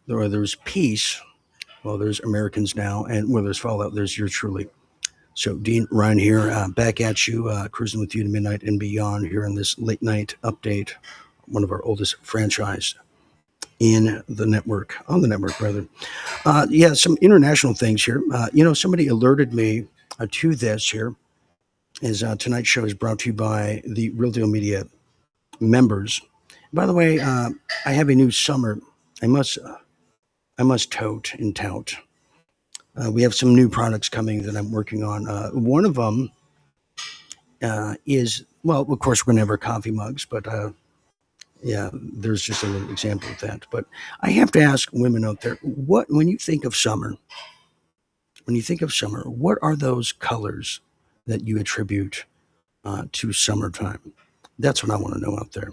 well, there's Americans now, and where there's fallout, there's yours truly. So, Dean Ryan here, back at you, cruising with you to midnight and beyond here in this Late Night Update, one of our oldest franchise in the network, on the network, brother. Yeah, some international things here. Somebody alerted me to this here, as tonight's show is brought to you by the Real Deal Media members. By the way, I have a new summer. I must tote and tout. We have some new products coming that I'm working on. One of them is, well, of course, we're going to have our coffee mugs, but yeah, there's just a little example of that. But I have to ask women out there, when you think of summer, what are those colors that you attribute to summertime? That's what I want to know out there.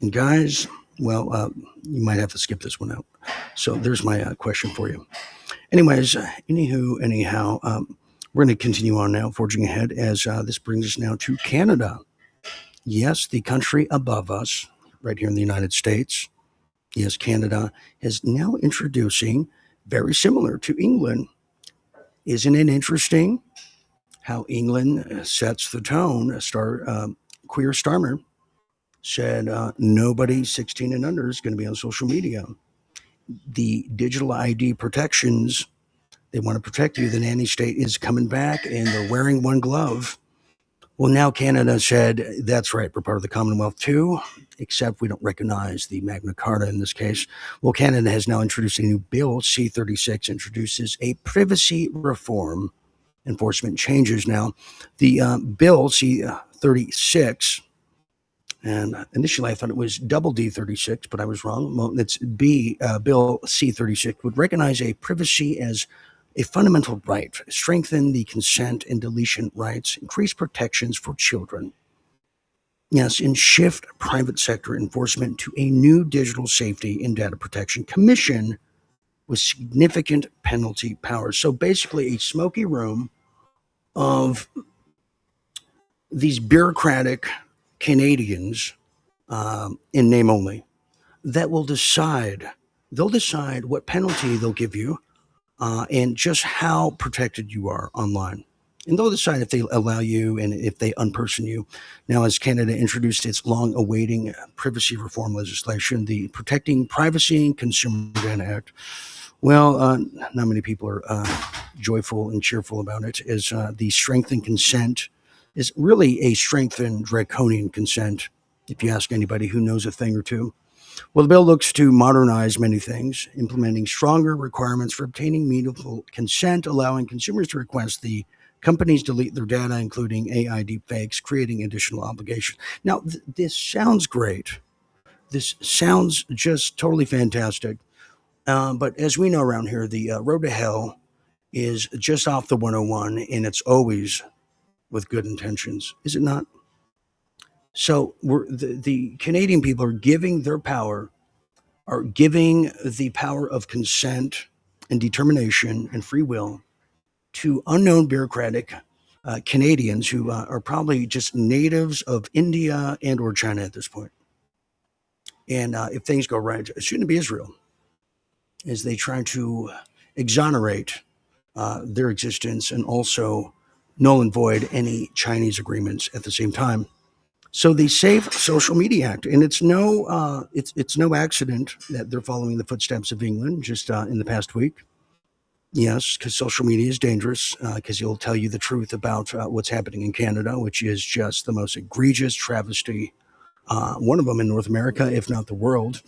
And guys, well, you might have to skip this one out. So there's my question for you. Anyways, anyhow, we're going to continue on now, forging ahead, as this brings us now to Canada. Yes, the country above us, right here in the United States. Yes, Canada is now introducing, very similar to England. Isn't it interesting how England sets the tone? Queer Starmer said nobody 16 and under is going to be on social media. The digital ID protections, they want to protect you. The nanny state is coming back, and they're wearing one glove. Well, now Canada said, that's right, we're part of the Commonwealth too, except we don't recognize the Magna Carta in this case. Well, Canada has now introduced a new bill. C-36 introduces a privacy reform. Enforcement changes now. The bill, C-36, and initially I thought it was double D-36, but I was wrong. Well, it's Bill C-36 would recognize a privacy as a fundamental right, strengthen the consent and deletion rights, increase protections for children. Yes, and shift private sector enforcement to a new digital safety and data protection commission with significant penalty powers. So basically a smoky room of these bureaucratic Canadians, in name only, that will decide. They'll decide what penalty they'll give you, and just how protected you are online. And they'll decide if they allow you and if they unperson you. Now, as Canada introduced its long-awaiting privacy reform legislation, the Protecting Privacy and Consumer Data Act, well, not many people are joyful and cheerful about it, as the strengthened consent is really a strengthened draconian consent, if you ask anybody who knows a thing or two. Well, the bill looks to modernize many things, implementing stronger requirements for obtaining meaningful consent, allowing consumers to request the companies delete their data, including AI deepfakes, creating additional obligations. Now, this sounds great. This sounds just totally fantastic. But as we know around here, the road to hell is just off the 101, and it's always with good intentions, is it not? So the Canadian people are giving the power of consent and determination and free will to unknown bureaucratic Canadians who are probably just natives of India and or China at this point. And if things go right, it shouldn't be Israel, as they try to exonerate their existence and also null and void any Chinese agreements at the same time. So the Safe Social Media Act, and it's no accident that they're following the footsteps of England just in the past week. Yes, because social media is dangerous, because it'll tell you the truth about what's happening in Canada, which is just the most egregious travesty, one of them in North America, if not the world.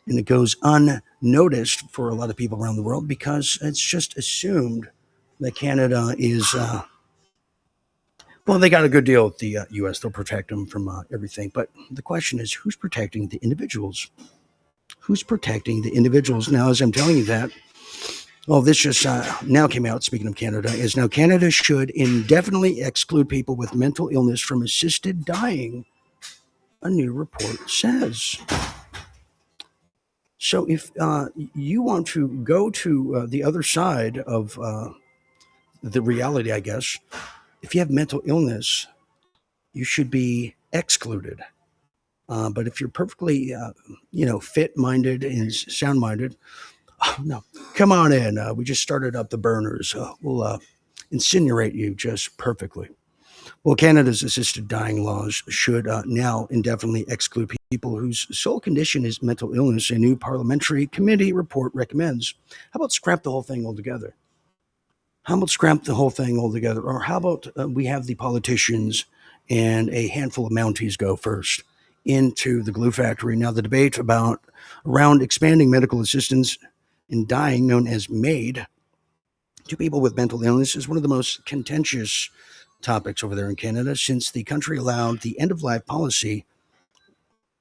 And it goes unnoticed for a lot of people around the world because it's just assumed that Canada is... well, they got a good deal with the U.S. They'll protect them from everything. But the question is, who's protecting the individuals? who's protecting the individuals. Now, as I'm telling you that, well, this just now came out, speaking of Canada, is now Canada should indefinitely exclude people with mental illness from assisted dying, a new report says. So if you want to go to the other side of the reality, I guess, if you have mental illness, you should be excluded. But if you're perfectly, fit-minded and sound-minded, oh, no, come on in. We just started up the burners. We'll incinerate you just perfectly. Well, Canada's assisted dying laws should now indefinitely exclude people whose sole condition is mental illness. A new parliamentary committee report recommends. How about scrap the whole thing altogether? How about scrap the whole thing altogether? Or how about we have the politicians and a handful of Mounties go first into the glue factory? Now, the debate around expanding medical assistance in dying, known as MAID, to people with mental illness is one of the most contentious topics over there in Canada, since the country allowed the end of life policy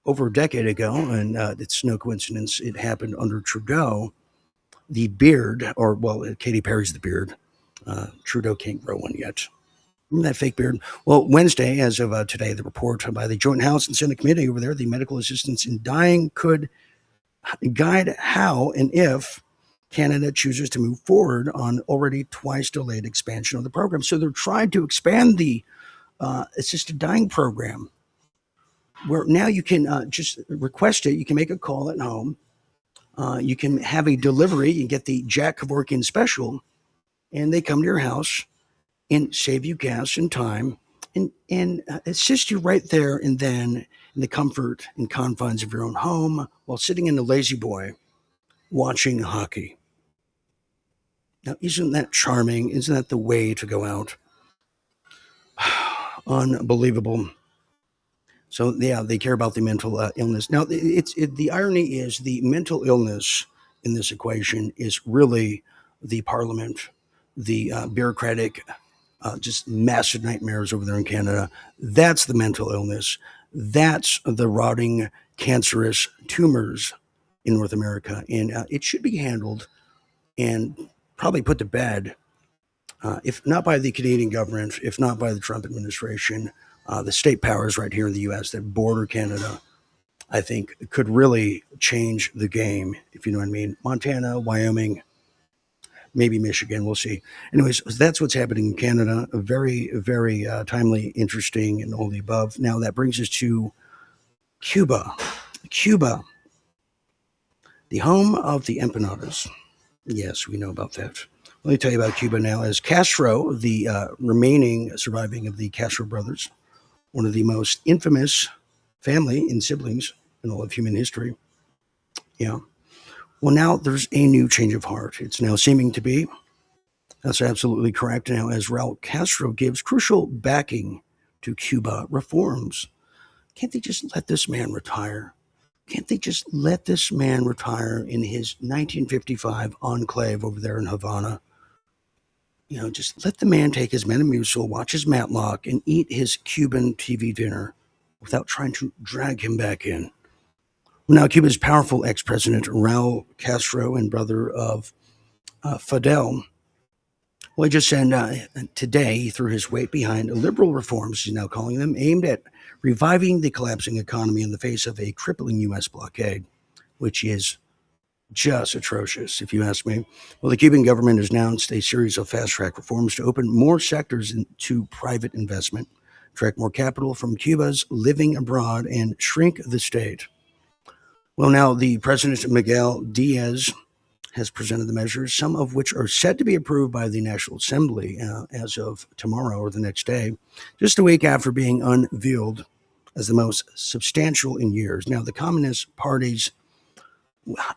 over a decade ago. And it's no coincidence it happened under Trudeau. The beard, or well, Katy Perry's the beard. Trudeau can't grow one yet. Remember that fake beard? Well, Wednesday, as of today, the report by the Joint House and Senate Committee over there, the medical assistance in dying could guide how and if Canada chooses to move forward on already twice delayed expansion of the program. So they're trying to expand the assisted dying program, where now you can just request it. You can make a call at home. You can have a delivery. You get the Jack Kevorkian special, and they come to your house and save you gas and time and assist you right there and then in the comfort and confines of your own home while sitting in the lazy boy watching hockey. Now, isn't that charming? Isn't that the way to go out? Unbelievable. So, yeah, they care about the mental illness. Now, the irony is the mental illness in this equation is really the parliament, the bureaucratic, just massive nightmares over there in Canada. That's the mental illness. That's the rotting, cancerous tumors in North America. And it should be handled and probably put to bed, if not by the Canadian government, if not by the Trump administration, the state powers right here in the U.S. that border Canada, I think could really change the game, if you know what I mean. Montana, Wyoming, maybe Michigan, we'll see. Anyways, that's what's happening in Canada. A very, very timely, interesting, and all the above. Now that brings us to Cuba. Cuba, the home of the empanadas. Yes, we know about that. Let me tell you about Cuba now. As Castro, the remaining surviving of the Castro brothers, one of the most infamous family and siblings in all of human history. Yeah. Well, now there's a new change of heart. It's now seeming to be. That's absolutely correct. Now, as Raul Castro gives crucial backing to Cuba reforms, can't they just let this man retire? Can't they just let this man retire in his 1955 enclave over there in Havana? You know, just let the man take his Metamucil, watch his Matlock, and eat his Cuban TV dinner without trying to drag him back in. Well, now, Cuba's powerful ex-president, Raul Castro, and brother of Fidel, well, he just said today he threw his weight behind liberal reforms, he's now calling them, aimed at reviving the collapsing economy in the face of a crippling U.S. blockade, which is just atrocious, if you ask me. Well, the Cuban government has announced a series of fast-track reforms to open more sectors into private investment, attract more capital from Cuba's living abroad, and shrink the state. Well, now the President Miguel Diaz has presented the measures, some of which are set to be approved by the National Assembly as of tomorrow or the next day, just a week after being unveiled as the most substantial in years. Now, the Communist Party's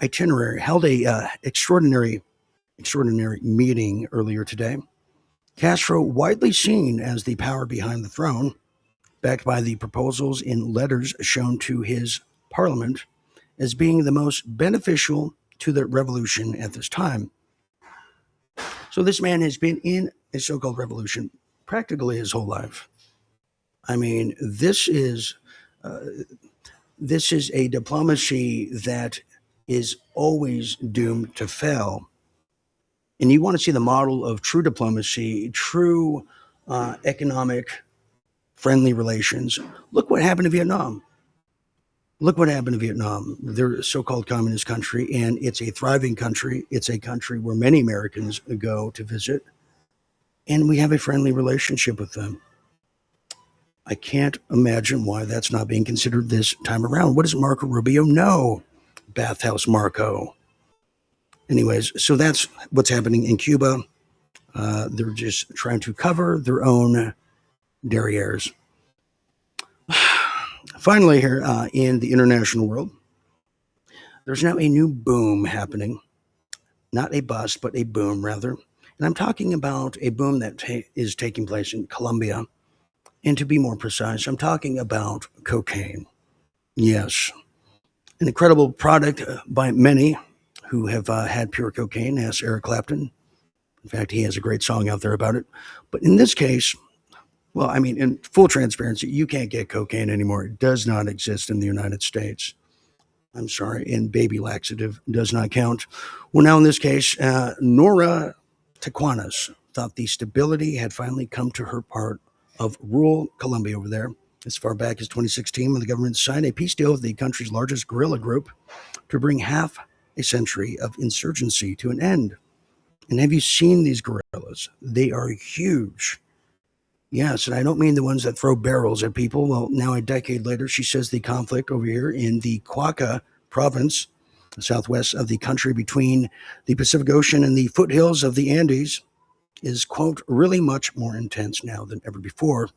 itinerary held a extraordinary meeting earlier today. Castro, widely seen as the power behind the throne, backed by the proposals in letters shown to his parliament as being the most beneficial to the revolution at this time. So this man has been in a so-called revolution practically his whole life. I mean, this is a diplomacy that is always doomed to fail. And you want to see the model of true diplomacy, true economic friendly relations. Look what happened to Vietnam. Look what happened to Vietnam. They're a so-called communist country, and it's a thriving country. It's a country where many Americans go to visit, and we have a friendly relationship with them. I can't imagine why that's not being considered this time around. What does Marco Rubio know? Bathhouse Marco. Anyways, so that's what's happening in Cuba. They're just trying to cover their own derrieres. Finally, here in the international world, there's now a new boom happening. Not a bust, but a boom, rather. And I'm talking about a boom that is taking place in Colombia. And to be more precise, I'm talking about cocaine. Yes, an incredible product by many who have had pure cocaine, as Eric Clapton. In fact, he has a great song out there about it. But in this case, well, I mean, in full transparency, you can't get cocaine anymore. It does not exist in the United States. I'm sorry, and baby laxative does not count. Well, now in this case, Nora Taquanas thought the stability had finally come to her part of rural Colombia over there. As far back as 2016, when the government signed a peace deal with the country's largest guerrilla group to bring half a century of insurgency to an end. And have you seen these guerrillas? They are huge. Yes, and I don't mean the ones that throw barrels at people. Well, now a decade later, she says the conflict over here in the Cauca province, the southwest of the country between the Pacific Ocean and the foothills of the Andes, is, quote, really much more intense now than ever before.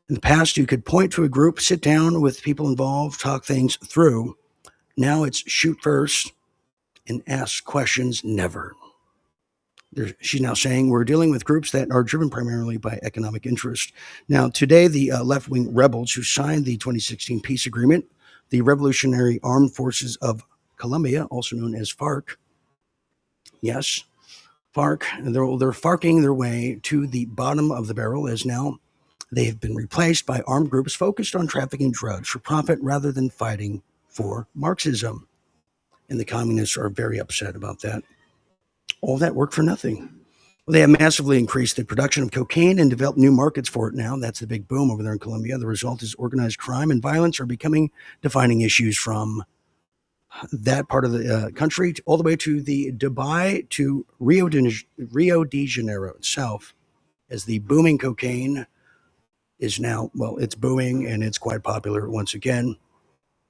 In the past, you could point to a group, sit down with people involved, talk things through. Now it's shoot first and ask questions never. She's now saying we're dealing with groups that are driven primarily by economic interest. Now, today, the left-wing rebels who signed the 2016 peace agreement, the Revolutionary Armed Forces of Colombia, also known as FARC, yes, FARC, they're FARCing their way to the bottom of the barrel as now they have been replaced by armed groups focused on trafficking drugs for profit rather than fighting for Marxism. And the communists are very upset about that. All that work for nothing. Well, they have massively increased the production of cocaine and developed new markets for it now. That's the big boom over there in Colombia. The result is organized crime and violence are becoming defining issues from that part of the country all the way to the Dubai to Rio de Janeiro itself, as the booming cocaine is now, well, it's booming and it's quite popular once again.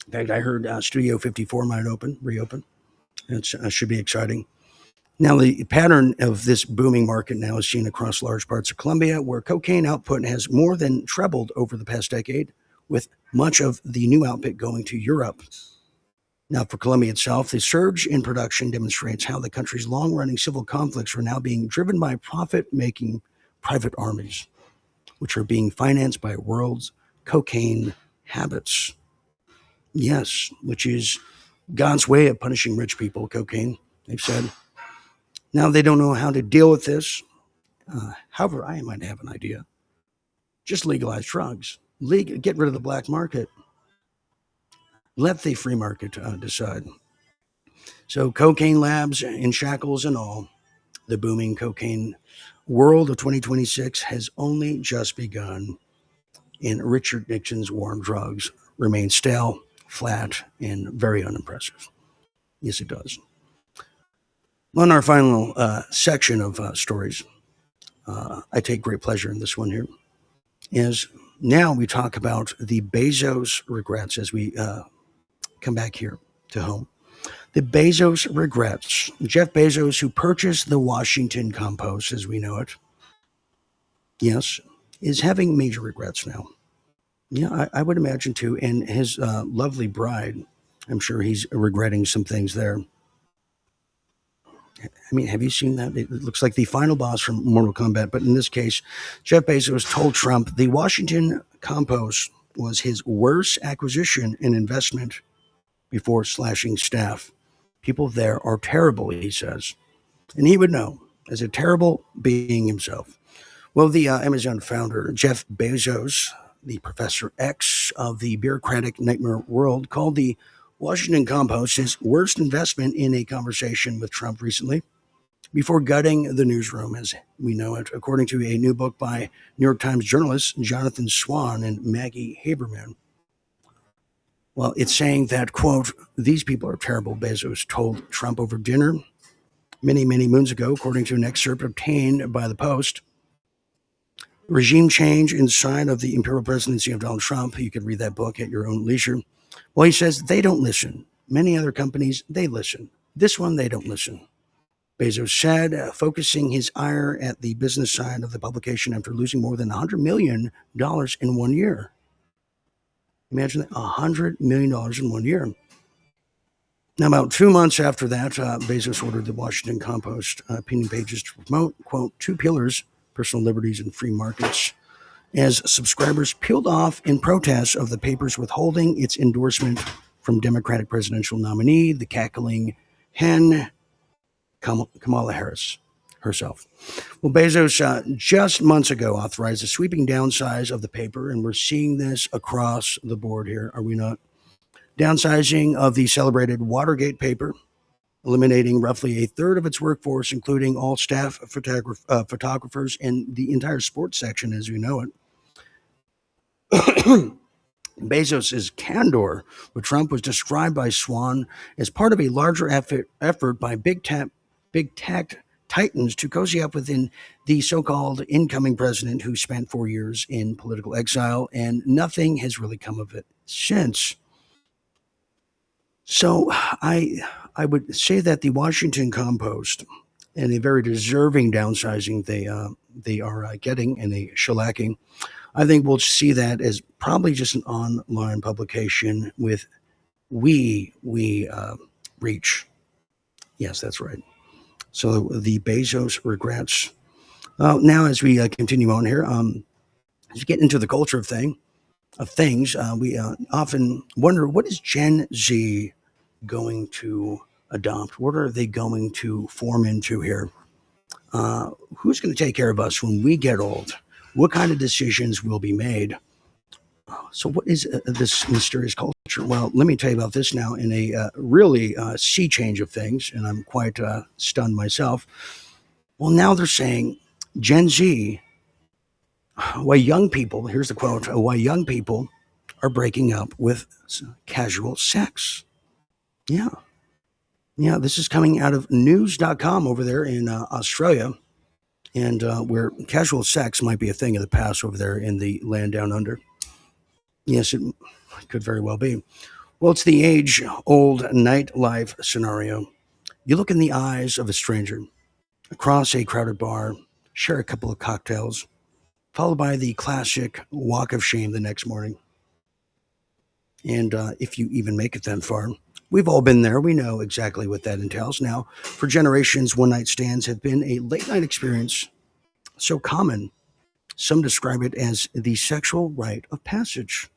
In fact, I heard Studio 54 might reopen. It should be exciting. Now, the pattern of this booming market now is seen across large parts of Colombia, where cocaine output has more than trebled over the past decade, with much of the new output going to Europe. Now, for Colombia itself, the surge in production demonstrates how the country's long-running civil conflicts are now being driven by profit-making private armies, which are being financed by world's cocaine habits. Yes, which is God's way of punishing rich people, cocaine, they've said. Now they don't know how to deal with this. However, I might have an idea. Just legalize drugs. Get rid of the black market. Let the free market decide. So cocaine labs in shackles and all, the booming cocaine world of 2026 has only just begun. And Richard Nixon's war on drugs remains stale, flat, and very unimpressive. Yes, it does. On our final section of stories, I take great pleasure in this one here, is now we talk about the Bezos regrets as we come back here to home. The Bezos regrets. Jeff Bezos, who purchased the Washington Compost as we know it, yes, is having major regrets now. Yeah, I would imagine too. And his lovely bride, I'm sure he's regretting some things there. I mean, have you seen that? It looks like the final boss from Mortal Kombat, but in this case, Jeff Bezos told Trump the Washington Compost was his worst acquisition and investment before slashing staff. People there are terrible, he says. And he would know, as a terrible being himself. Well, the Amazon founder, Jeff Bezos, the Professor X of the bureaucratic nightmare world, called the Washington Compost, his worst investment in a conversation with Trump recently, before gutting the newsroom as we know it, according to a new book by New York Times journalists Jonathan Swan and Maggie Haberman. Well, it's saying that, quote, these people are terrible, Bezos told Trump over dinner many moons ago, according to an excerpt obtained by the Post. Regime change inside of the imperial presidency of Donald Trump. You could read that book at your own leisure. Well, he says they don't listen. Many other companies, they listen. This one, they don't listen. Bezos said, focusing his ire at the business side of the publication after losing more than $100 million in 1 year. Imagine that, $100 million in 1 year. Now, about 2 months after that, Bezos ordered the Washington Compost opinion pages to promote, quote, two pillars, personal liberties and free markets, as subscribers peeled off in protest of the paper's withholding its endorsement from Democratic presidential nominee, the cackling hen, Kamala Harris herself. Well, Bezos just months ago authorized a sweeping downsize of the paper, and we're seeing this across the board here, are we not? Downsizing of the celebrated Watergate paper, eliminating roughly a third of its workforce, including all staff photographers and the entire sports section as we know it. Bezos' candor with Trump was described by Swan as part of a larger effort by big tech titans to cozy up within the so-called incoming president who spent 4 years in political exile, and nothing has really come of it since. So I would say that the Washington Compost, and a very deserving downsizing they are getting and a shellacking, I think we'll see that as probably just an online publication with reach. Yes, that's right. So the Bezos regrets. Now, as we continue on here, as we get into the culture of things, we often wonder, what is Gen Z going to adopt? What are they going to form into here? Who's going to take care of us when we get old? What kind of decisions will be made? So, what is this mysterious culture? Well, let me tell you about this now in a really sea change of things, and I'm quite stunned myself. Well, now they're saying Gen Z, why young people, here's the quote, why young people are breaking up with casual sex. Yeah. Yeah, this is coming out of news.com over there in Australia, and where casual sex might be a thing of the past over there in the land down under. Yes, it could very well be. Well, it's the age-old nightlife scenario. You look in the eyes of a stranger across a crowded bar, share a couple of cocktails, followed by the classic walk of shame the next morning. And if you even make it that far, we've all been there. We know exactly what that entails. Now, for generations, one-night stands have been a late-night experience so common, some describe it as the sexual rite of passage,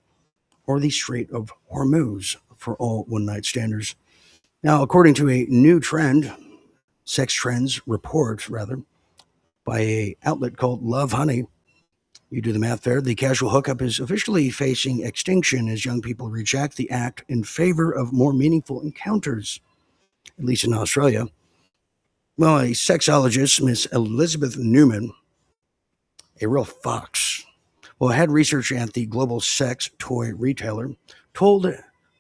or the Strait of Hormuz for all one-night standers. Now, according to a new sex trends report, by a outlet called Love Honey, you do the math there, the casual hookup is officially facing extinction as young people reject the act in favor of more meaningful encounters, at least in Australia. Well, a sexologist, Miss Elizabeth Newman, a real fox, head researcher at the global sex toy retailer, told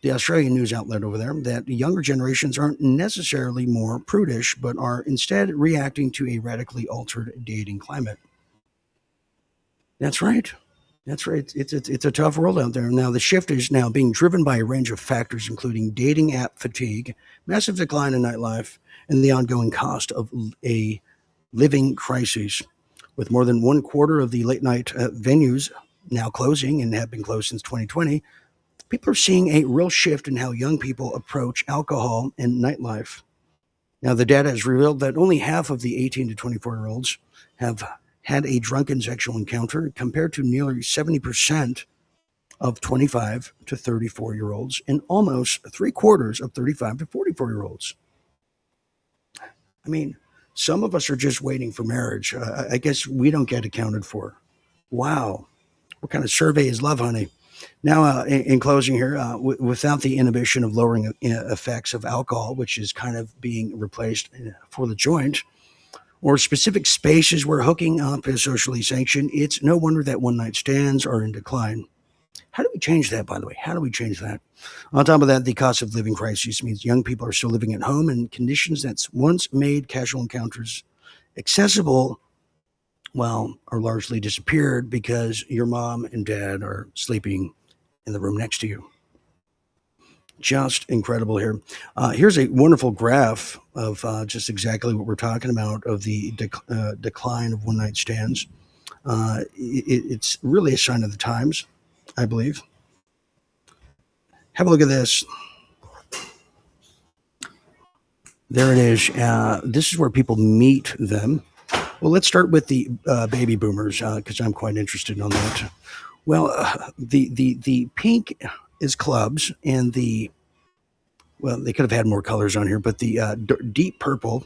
the Australian news outlet over there that younger generations aren't necessarily more prudish, but are instead reacting to a radically altered dating climate. That's right. That's right. It's a tough world out there. Now, the shift is now being driven by a range of factors, including dating app fatigue, massive decline in nightlife, and the ongoing cost of a living crisis. With more than 1/4 of the late night venues now closing and have been closed since 2020, people are seeing a real shift in how young people approach alcohol and nightlife. Now, the data has revealed that only half of the 18 to 24-year-olds have had a drunken sexual encounter, compared to nearly 70% of 25 to 34-year-olds and almost 3/4 of 35 to 44-year-olds. I mean, some of us are just waiting for marriage. I guess we don't get accounted for. Wow. What kind of survey is Love Honey? Now, in closing here, without the inhibition of lowering effects of alcohol, which is kind of being replaced for the joint, or specific spaces where hooking up is socially sanctioned, it's no wonder that one night stands are in decline. How do we change that, by the way? How do we change that? On top of that, the cost of living crisis means young people are still living at home in conditions that's once made casual encounters accessible, well, are largely disappeared because your mom and dad are sleeping in the room next to you. Just incredible here. Here's a wonderful graph of just exactly what we're talking about of the decline of one night stands. It's really a sign of the times, I believe. Have a look at this. There it is. This is where people meet them. Well, let's start with the baby boomers because I'm quite interested on that. Well, the pink is clubs, and the well, they could have had more colors on here, but the deep purple,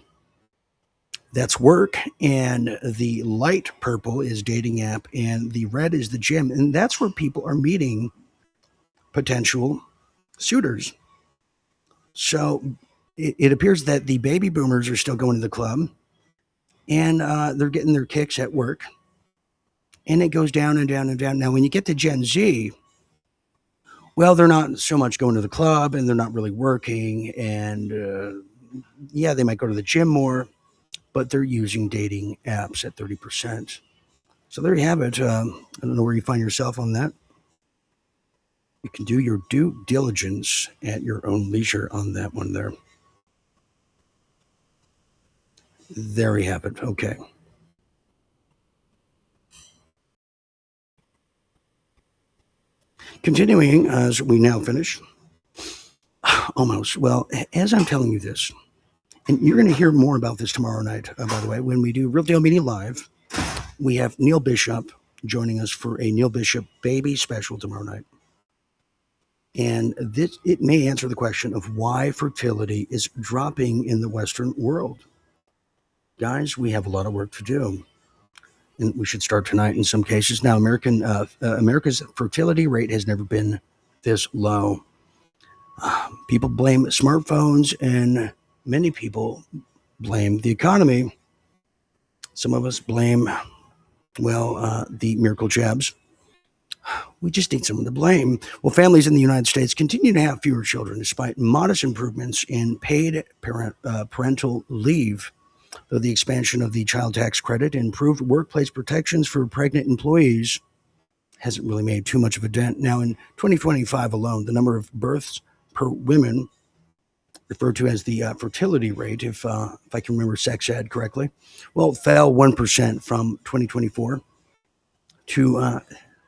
that's work, and the light purple is dating app, and the red is the gym, and that's where people are meeting potential suitors. So it appears that the baby boomers are still going to the club, and they're getting their kicks at work, and it goes down and down and down. Now, when you get to Gen Z, well, they're not so much going to the club, and they're not really working, and yeah, they might go to the gym more, but they're using dating apps at 30%. So there you have it. I don't know where you find yourself on that. You can do your due diligence at your own leisure on that one there. There you have it. Okay. Continuing as we now finish. Almost. Well, as I'm telling you this, and you're going to hear more about this tomorrow night, by the way, when we do Real Deal Media Live. We have Neil Bishop joining us for a Neil Bishop baby special tomorrow night. And this, it may answer the question of why fertility is dropping in the Western world. Guys, we have a lot of work to do, and we should start tonight in some cases. Now, America's fertility rate has never been this low. People blame smartphones, and many people blame the economy. Some of us blame, well, the miracle jabs. We just need someone to blame. Well, families in the United States continue to have fewer children despite modest improvements in paid parental leave, though the expansion of the child tax credit and improved workplace protections for pregnant employees hasn't really made too much of a dent. Now, in 2025 alone, the number of births per woman, referred to as the fertility rate, if I can remember sex ed correctly, well, fell 1% from 2024 to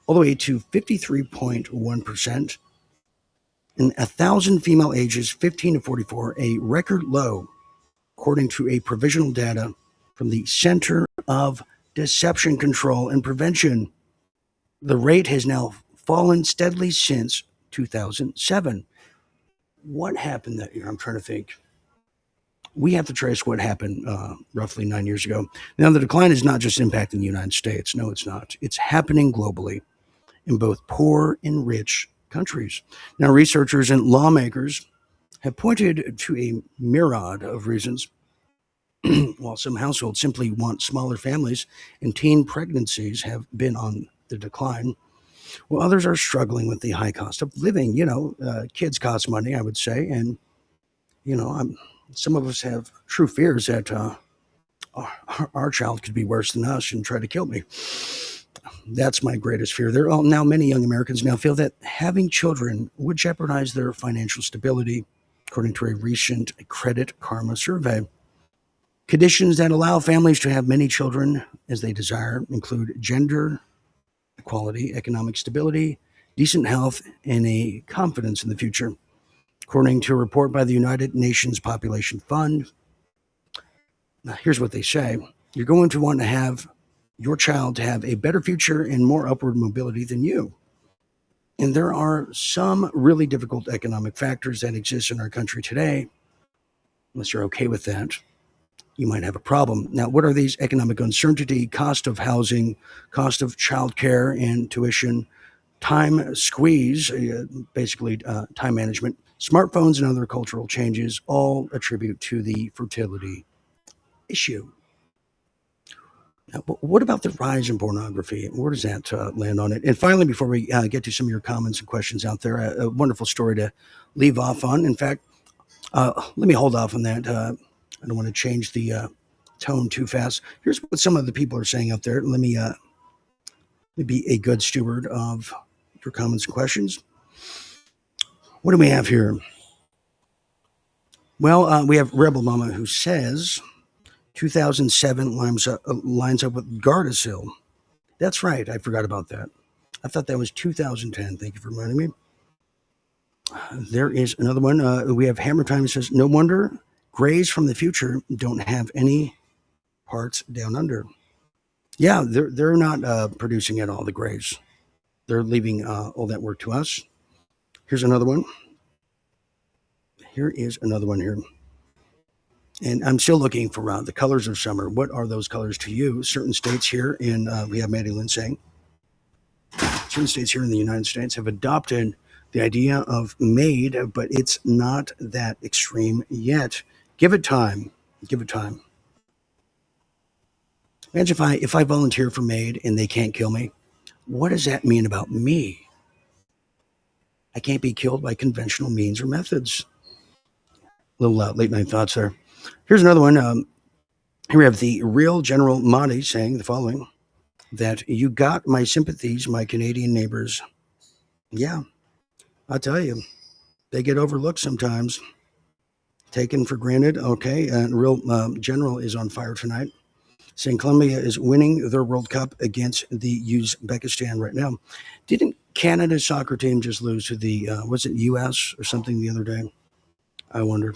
all the way to 53.1%. And 1,000 female ages 15 to 44, a record low, according to a provisional data from the Center of Deception Control and Prevention. The rate has now fallen steadily since 2007. What happened that year? I'm trying to think. We have to trace what happened roughly 9 years ago. Now, the decline is not just impacting the United States. No, it's not. It's happening globally in both poor and rich countries. Now, researchers and lawmakers have pointed to a myriad of reasons. While some households simply want smaller families and teen pregnancies have been on the decline, while others are struggling with the high cost of living. Kids cost money, I would say, and some of us have true fears that our child could be worse than us and try to kill me. That's my greatest fear. Now many young Americans now feel that having children would jeopardize their financial stability, according to a recent Credit Karma survey. Conditions that allow families to have many children as they desire include gender equality, economic stability, decent health, and a confidence in the future. According to a report by the United Nations Population Fund, now here's what they say. You're going to want to have your child to have a better future and more upward mobility than you. And there are some really difficult economic factors that exist in our country today. Unless you're okay with that, you might have a problem. Now, what are these? Economic uncertainty, cost of housing, cost of childcare and tuition, time squeeze, basically time management, smartphones, and other cultural changes all attribute to the fertility issue. Now, what about the rise in pornography? Where does that land on it? And finally, before we get to some of your comments and questions out there, a wonderful story to leave off on. In fact, let me hold off on that. I don't want to change the tone too fast. Here's what some of the people are saying out there. Let me be a good steward of your comments and questions. What do we have here? Well, we have Rebel Mama who says 2007 lines up with Gardasil. That's right. I forgot about that. I thought that was 2010. Thank you for reminding me. There is another one. We have Hammer Time that says, no wonder Greys from the future don't have any parts down under. Yeah, they're not producing at all, the Greys. They're leaving all that work to us. Here's another one. Here is another one here. And I'm still looking for the colors of summer. What are those colors to you? Certain states here we have Maddie Lynn saying, certain states here in the United States have adopted the idea of maid, but it's not that extreme yet. Give it time. Give it time. Imagine if I volunteer for maid and they can't kill me. What does that mean about me? I can't be killed by conventional means or methods. Little late night thoughts there. Here's another one. Here we have the real General Mahdi saying the following, that you got my sympathies, my Canadian neighbors. Yeah, I'll tell you, they get overlooked sometimes, taken for granted. Okay, and real General is on fire tonight, saying Colombia is winning their World Cup against the Uzbekistan right now. Didn't Canada's soccer team just lose to the, was it U.S. or something the other day? I wonder.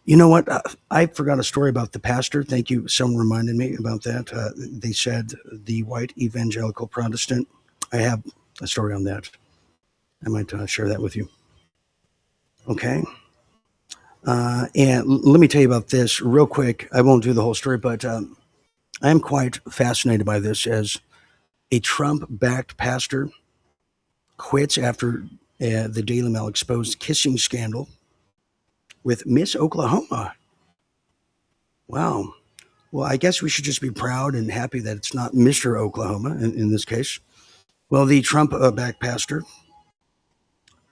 You know what? I forgot a story about the pastor. Thank you. Someone reminded me about that. They said the white evangelical Protestant. I have a story on that. I might share that with you. Okay. And let me tell you about this real quick. I won't do the whole story, but I am quite fascinated by this, as a Trump-backed pastor quits after the Daily Mail exposed kissing scandal with Miss Oklahoma. Wow. Well, I guess we should just be proud and happy that it's not Mr. Oklahoma in this case. Well, the Trump-backed pastor,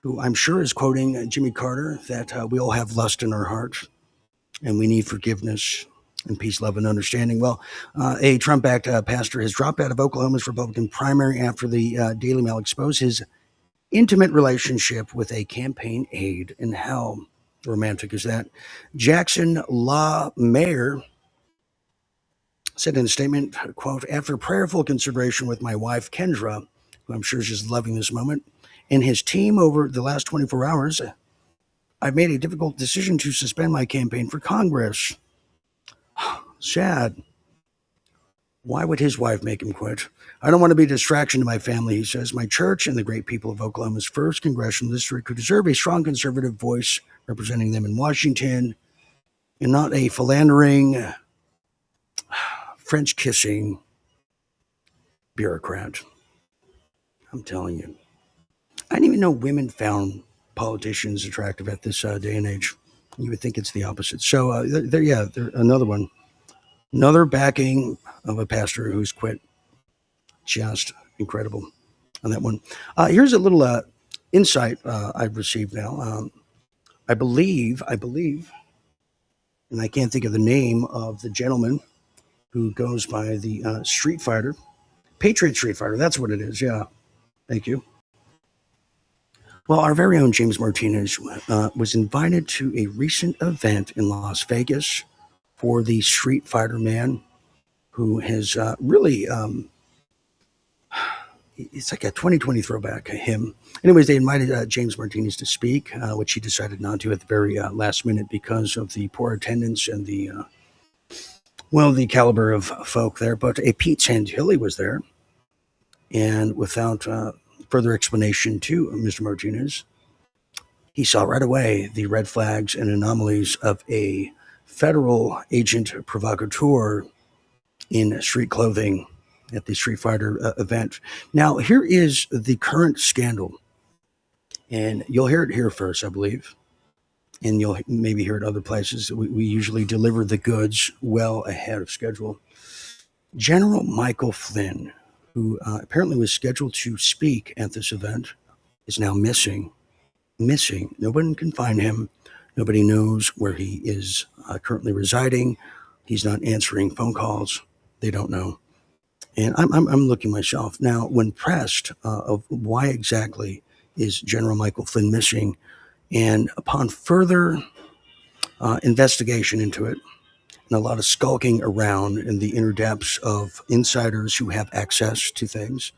who I'm sure is quoting Jimmy Carter, that we all have lust in our hearts and we need forgiveness and peace, love, and understanding. Well, a Trump-backed pastor has dropped out of Oklahoma's Republican primary after the Daily Mail exposed his intimate relationship with a campaign aide. And how romantic is that? Jackson La Mayor said in a statement, quote, after prayerful consideration with my wife, Kendra, who I'm sure is just loving this moment, and his team over the last 24 hours, I've made a difficult decision to suspend my campaign for Congress. Sad. Why would his wife make him quit? I don't want to be a distraction to my family, he says. My church and the great people of Oklahoma's 1st Congressional District, who deserve a strong conservative voice representing them in Washington, and not a philandering, French-kissing bureaucrat. I'm telling you. I didn't even know women found politicians attractive at this day and age. You would think it's the opposite. So, another one. Another backing of a pastor who's quit. Just incredible on that one. Here's a little insight I've received now. I believe, and I can't think of the name of the gentleman who goes by the Street Fighter. Patriot Street Fighter, that's what it is, yeah. Thank you. Well, our very own James Martinez was invited to a recent event in Las Vegas for the Street Fighter man, who has really, it's like a 2020 throwback, him. Anyways, they invited James Martinez to speak, which he decided not to at the very last minute because of the poor attendance and the caliber of folk there. But a Pete Santilli was there, and without further explanation to Mr. Martinez, he saw right away the red flags and anomalies of a federal agent provocateur in street clothing at the Street Fighter event. Now, here is the current scandal, and you'll hear it here first, I believe, and you'll maybe hear it other places. We usually deliver the goods well ahead of schedule. General Michael Flynn, who apparently was scheduled to speak at this event, is now missing. Missing. No one can find him. Nobody knows where he is currently residing. He's not answering phone calls. They don't know. And I'm looking myself. Now, when pressed of why exactly is General Michael Flynn missing, and upon further investigation into it, and a lot of skulking around in the inner depths of insiders who have access to things,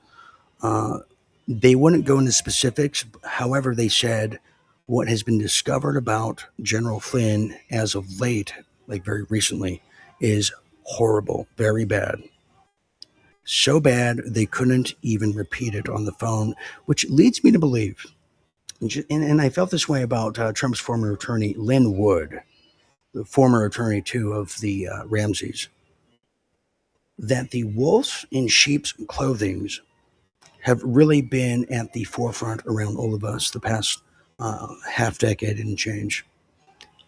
they wouldn't go into specifics. However, they said what has been discovered about General Flynn as of late, like very recently, is horrible, very bad. So bad they couldn't even repeat it on the phone, which leads me to believe, and I felt this way about Trump's former attorney, Lynn Wood, the former attorney too of the Ramseys, that the wolves in sheep's clothing have really been at the forefront around all of us the past half decade and change.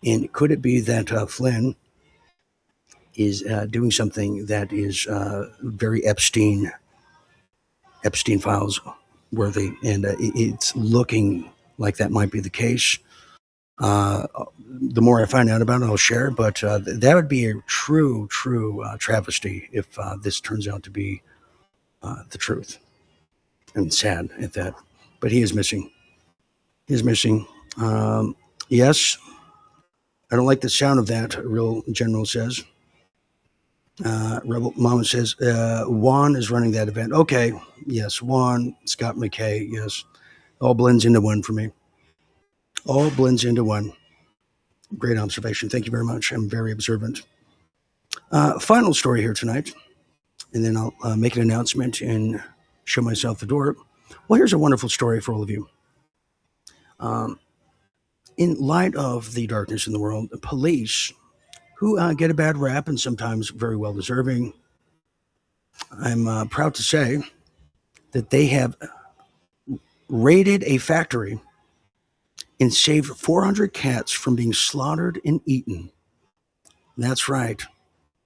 And could it be that Flynn is doing something that is very Epstein files worthy, and it's looking like that might be the case. The more I find out about it, I'll share. But that would be a true travesty if this turns out to be the truth, and sad at that. But he is missing. He is missing. Yes, I don't like the sound of that. Real General says. Rebel Mama says Juan is running that event. Okay, yes, Juan, Scott McKay. Yes, all blends into one for me. All blends into one. Great observation. Thank you very much. I'm very observant. Final story here tonight, and then I'll make an announcement and show myself the door. Well, here's a wonderful story for all of you. In light of the darkness in the world, the police, who get a bad rap and sometimes very well deserving, I'm proud to say that they have raided a factory and saved 400 cats from being slaughtered and eaten. That's right.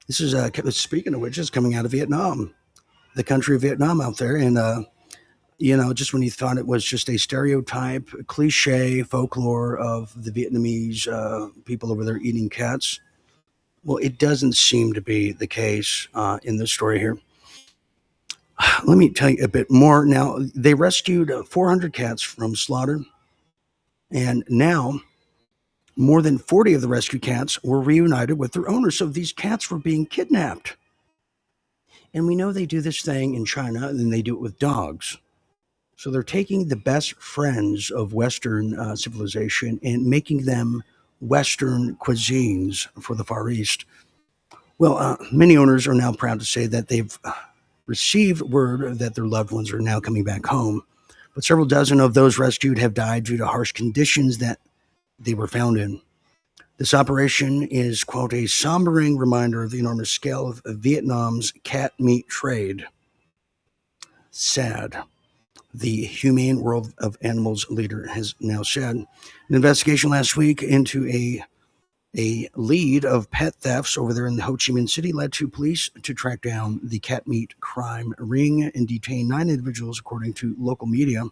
This is, speaking of which, is coming out of Vietnam, the country of Vietnam out there. And, just when you thought it was just a stereotype, cliche, folklore of the Vietnamese people over there eating cats, well, it doesn't seem to be the case in this story here. Let me tell you a bit more. Now, they rescued 400 cats from slaughter, and now more than 40 of the rescued cats were reunited with their owners. So these cats were being kidnapped. And we know they do this thing in China, and then they do it with dogs. So they're taking the best friends of Western civilization and making them Western cuisines for the Far East. Well, many owners are now proud to say that they've received word that their loved ones are now coming back home. But several dozen of those rescued have died due to harsh conditions that they were found in. This operation is, quote, a sombering reminder of the enormous scale of Vietnam's cat meat trade. Sad. The Humane World of Animals leader has now said. An investigation last week into a lead of pet thefts over there in the Ho Chi Minh City led to police to track down the cat meat crime ring and detain 9 individuals, according to local media.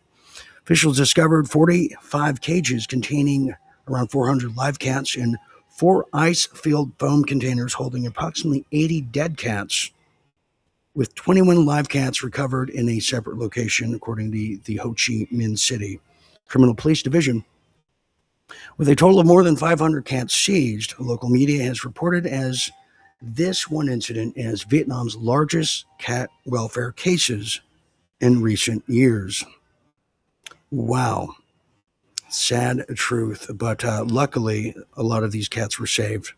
Officials discovered 45 cages containing around 400 live cats and 4 ice-filled foam containers holding approximately 80 dead cats, with 21 live cats recovered in a separate location, according to the Ho Chi Minh City Criminal Police Division. With a total of more than 500 cats seized, local media has reported as this one incident as Vietnam's largest cat welfare cases in recent years. Wow. Sad truth. But luckily, a lot of these cats were saved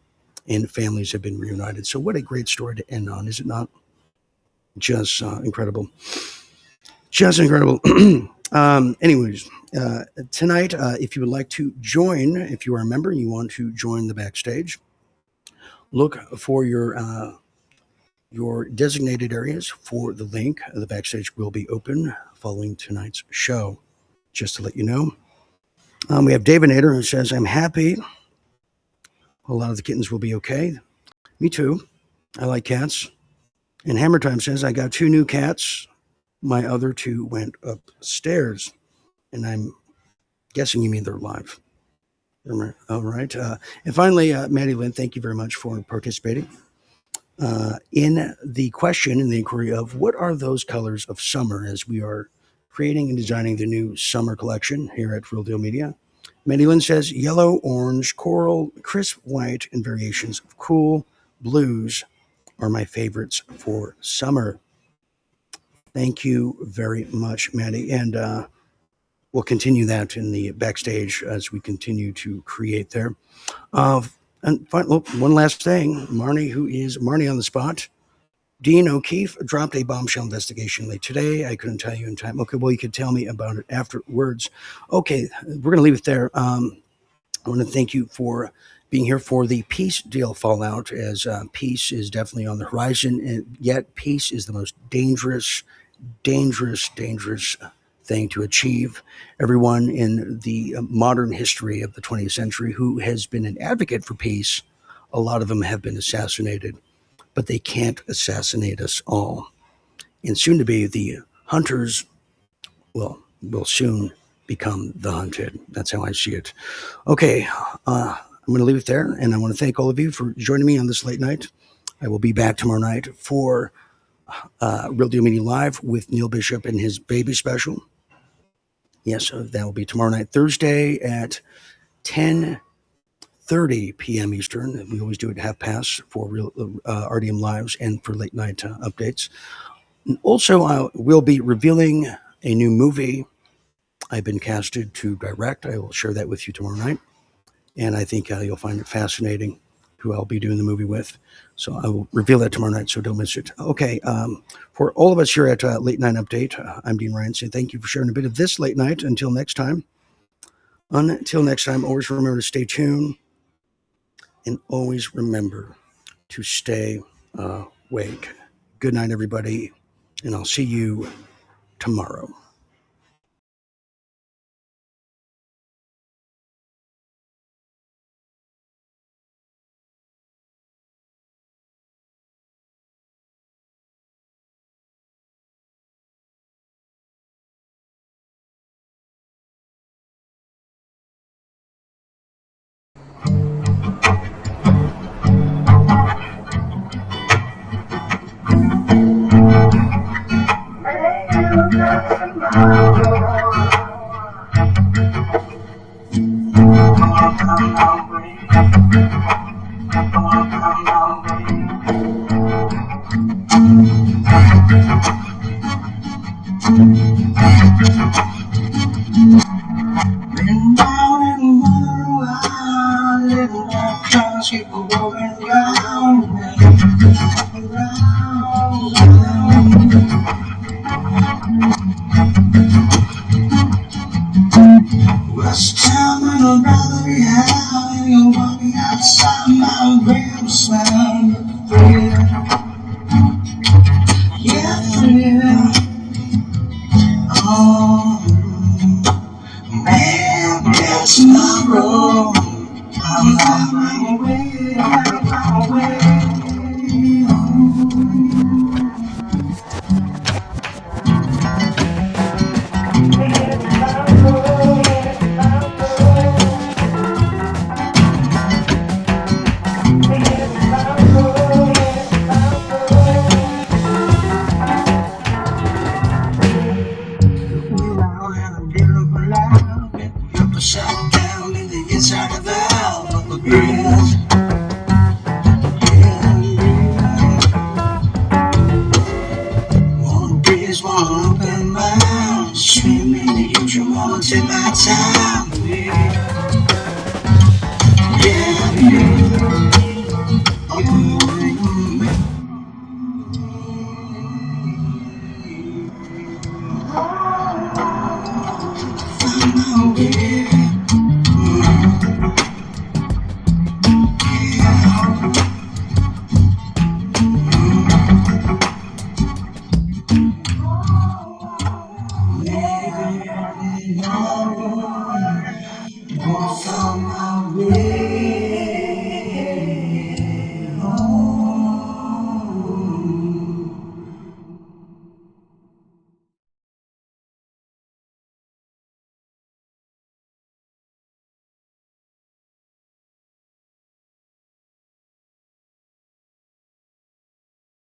and families have been reunited. So what a great story to end on, is it not? Just incredible. Just incredible. Anyways, tonight, if you would like to join, if you are a member and you want to join the backstage, look for your your designated areas for the link. The backstage will be open following tonight's show, just to let you know. We have David Nader who says, I'm happy. A lot of the kittens will be okay. Me too. I like cats. And Hammer Time says, I got 2 new cats. My other 2 went upstairs. And I'm guessing you mean they're live. All right. And finally, Maddie Lynn, thank you very much for participating in the question and the inquiry of what are those colors of summer as we are creating and designing the new summer collection here at Real Deal Media. Maddie Lynn says yellow, orange, coral, crisp white, and variations of cool blues are my favorites for summer. Thank you very much, Maddie. And we'll continue that in the backstage as we continue to create there. And one last thing, Marnie, who is Marnie on the spot. Dean O'Keefe dropped a bombshell investigation late today. I couldn't tell you in time. Okay, well, you could tell me about it afterwards. Okay, we're going to leave it there. I want to thank you for being here for the peace deal fallout, as peace is definitely on the horizon, and yet peace is the most dangerous thing to achieve. Everyone in the modern history of the 20th century who has been an advocate for peace, a lot of them have been assassinated, but they can't assassinate us all. And soon to be, the hunters will soon become the hunted. That's how I see it. Okay, I'm going to leave it there, and I want to thank all of you for joining me on this late night. I will be back tomorrow night for Real Deal Media Live with Neil Bishop and his baby special. Yes, that will be tomorrow night, Thursday at 10:30 p.m. Eastern. We always do it at 1:30 for real RDM Lives and for late night updates. And also, I will be revealing a new movie I've been casted to direct. I will share that with you tomorrow night. And I think you'll find it fascinating who I'll be doing the movie with. So I will reveal that tomorrow night, so don't miss it. Okay, for all of us here at Late Night Update, I'm Dean Ryan saying thank you for sharing a bit of this late night. Until next time, always remember to stay tuned and always remember to stay awake. Good night, everybody, and I'll see you tomorrow. Been down and wonder why, living like clowns, people walking around me. West town and I'd rather be having a walking outside my real sound. Yeah. Oh, man, that's my road. I'm on my way, I'm on my way. Shut down in the inside of the valve of the breeze. Wanna breeze, wanna open my mouth, swim in the ocean, wanna take my time. Find my way. Yeah.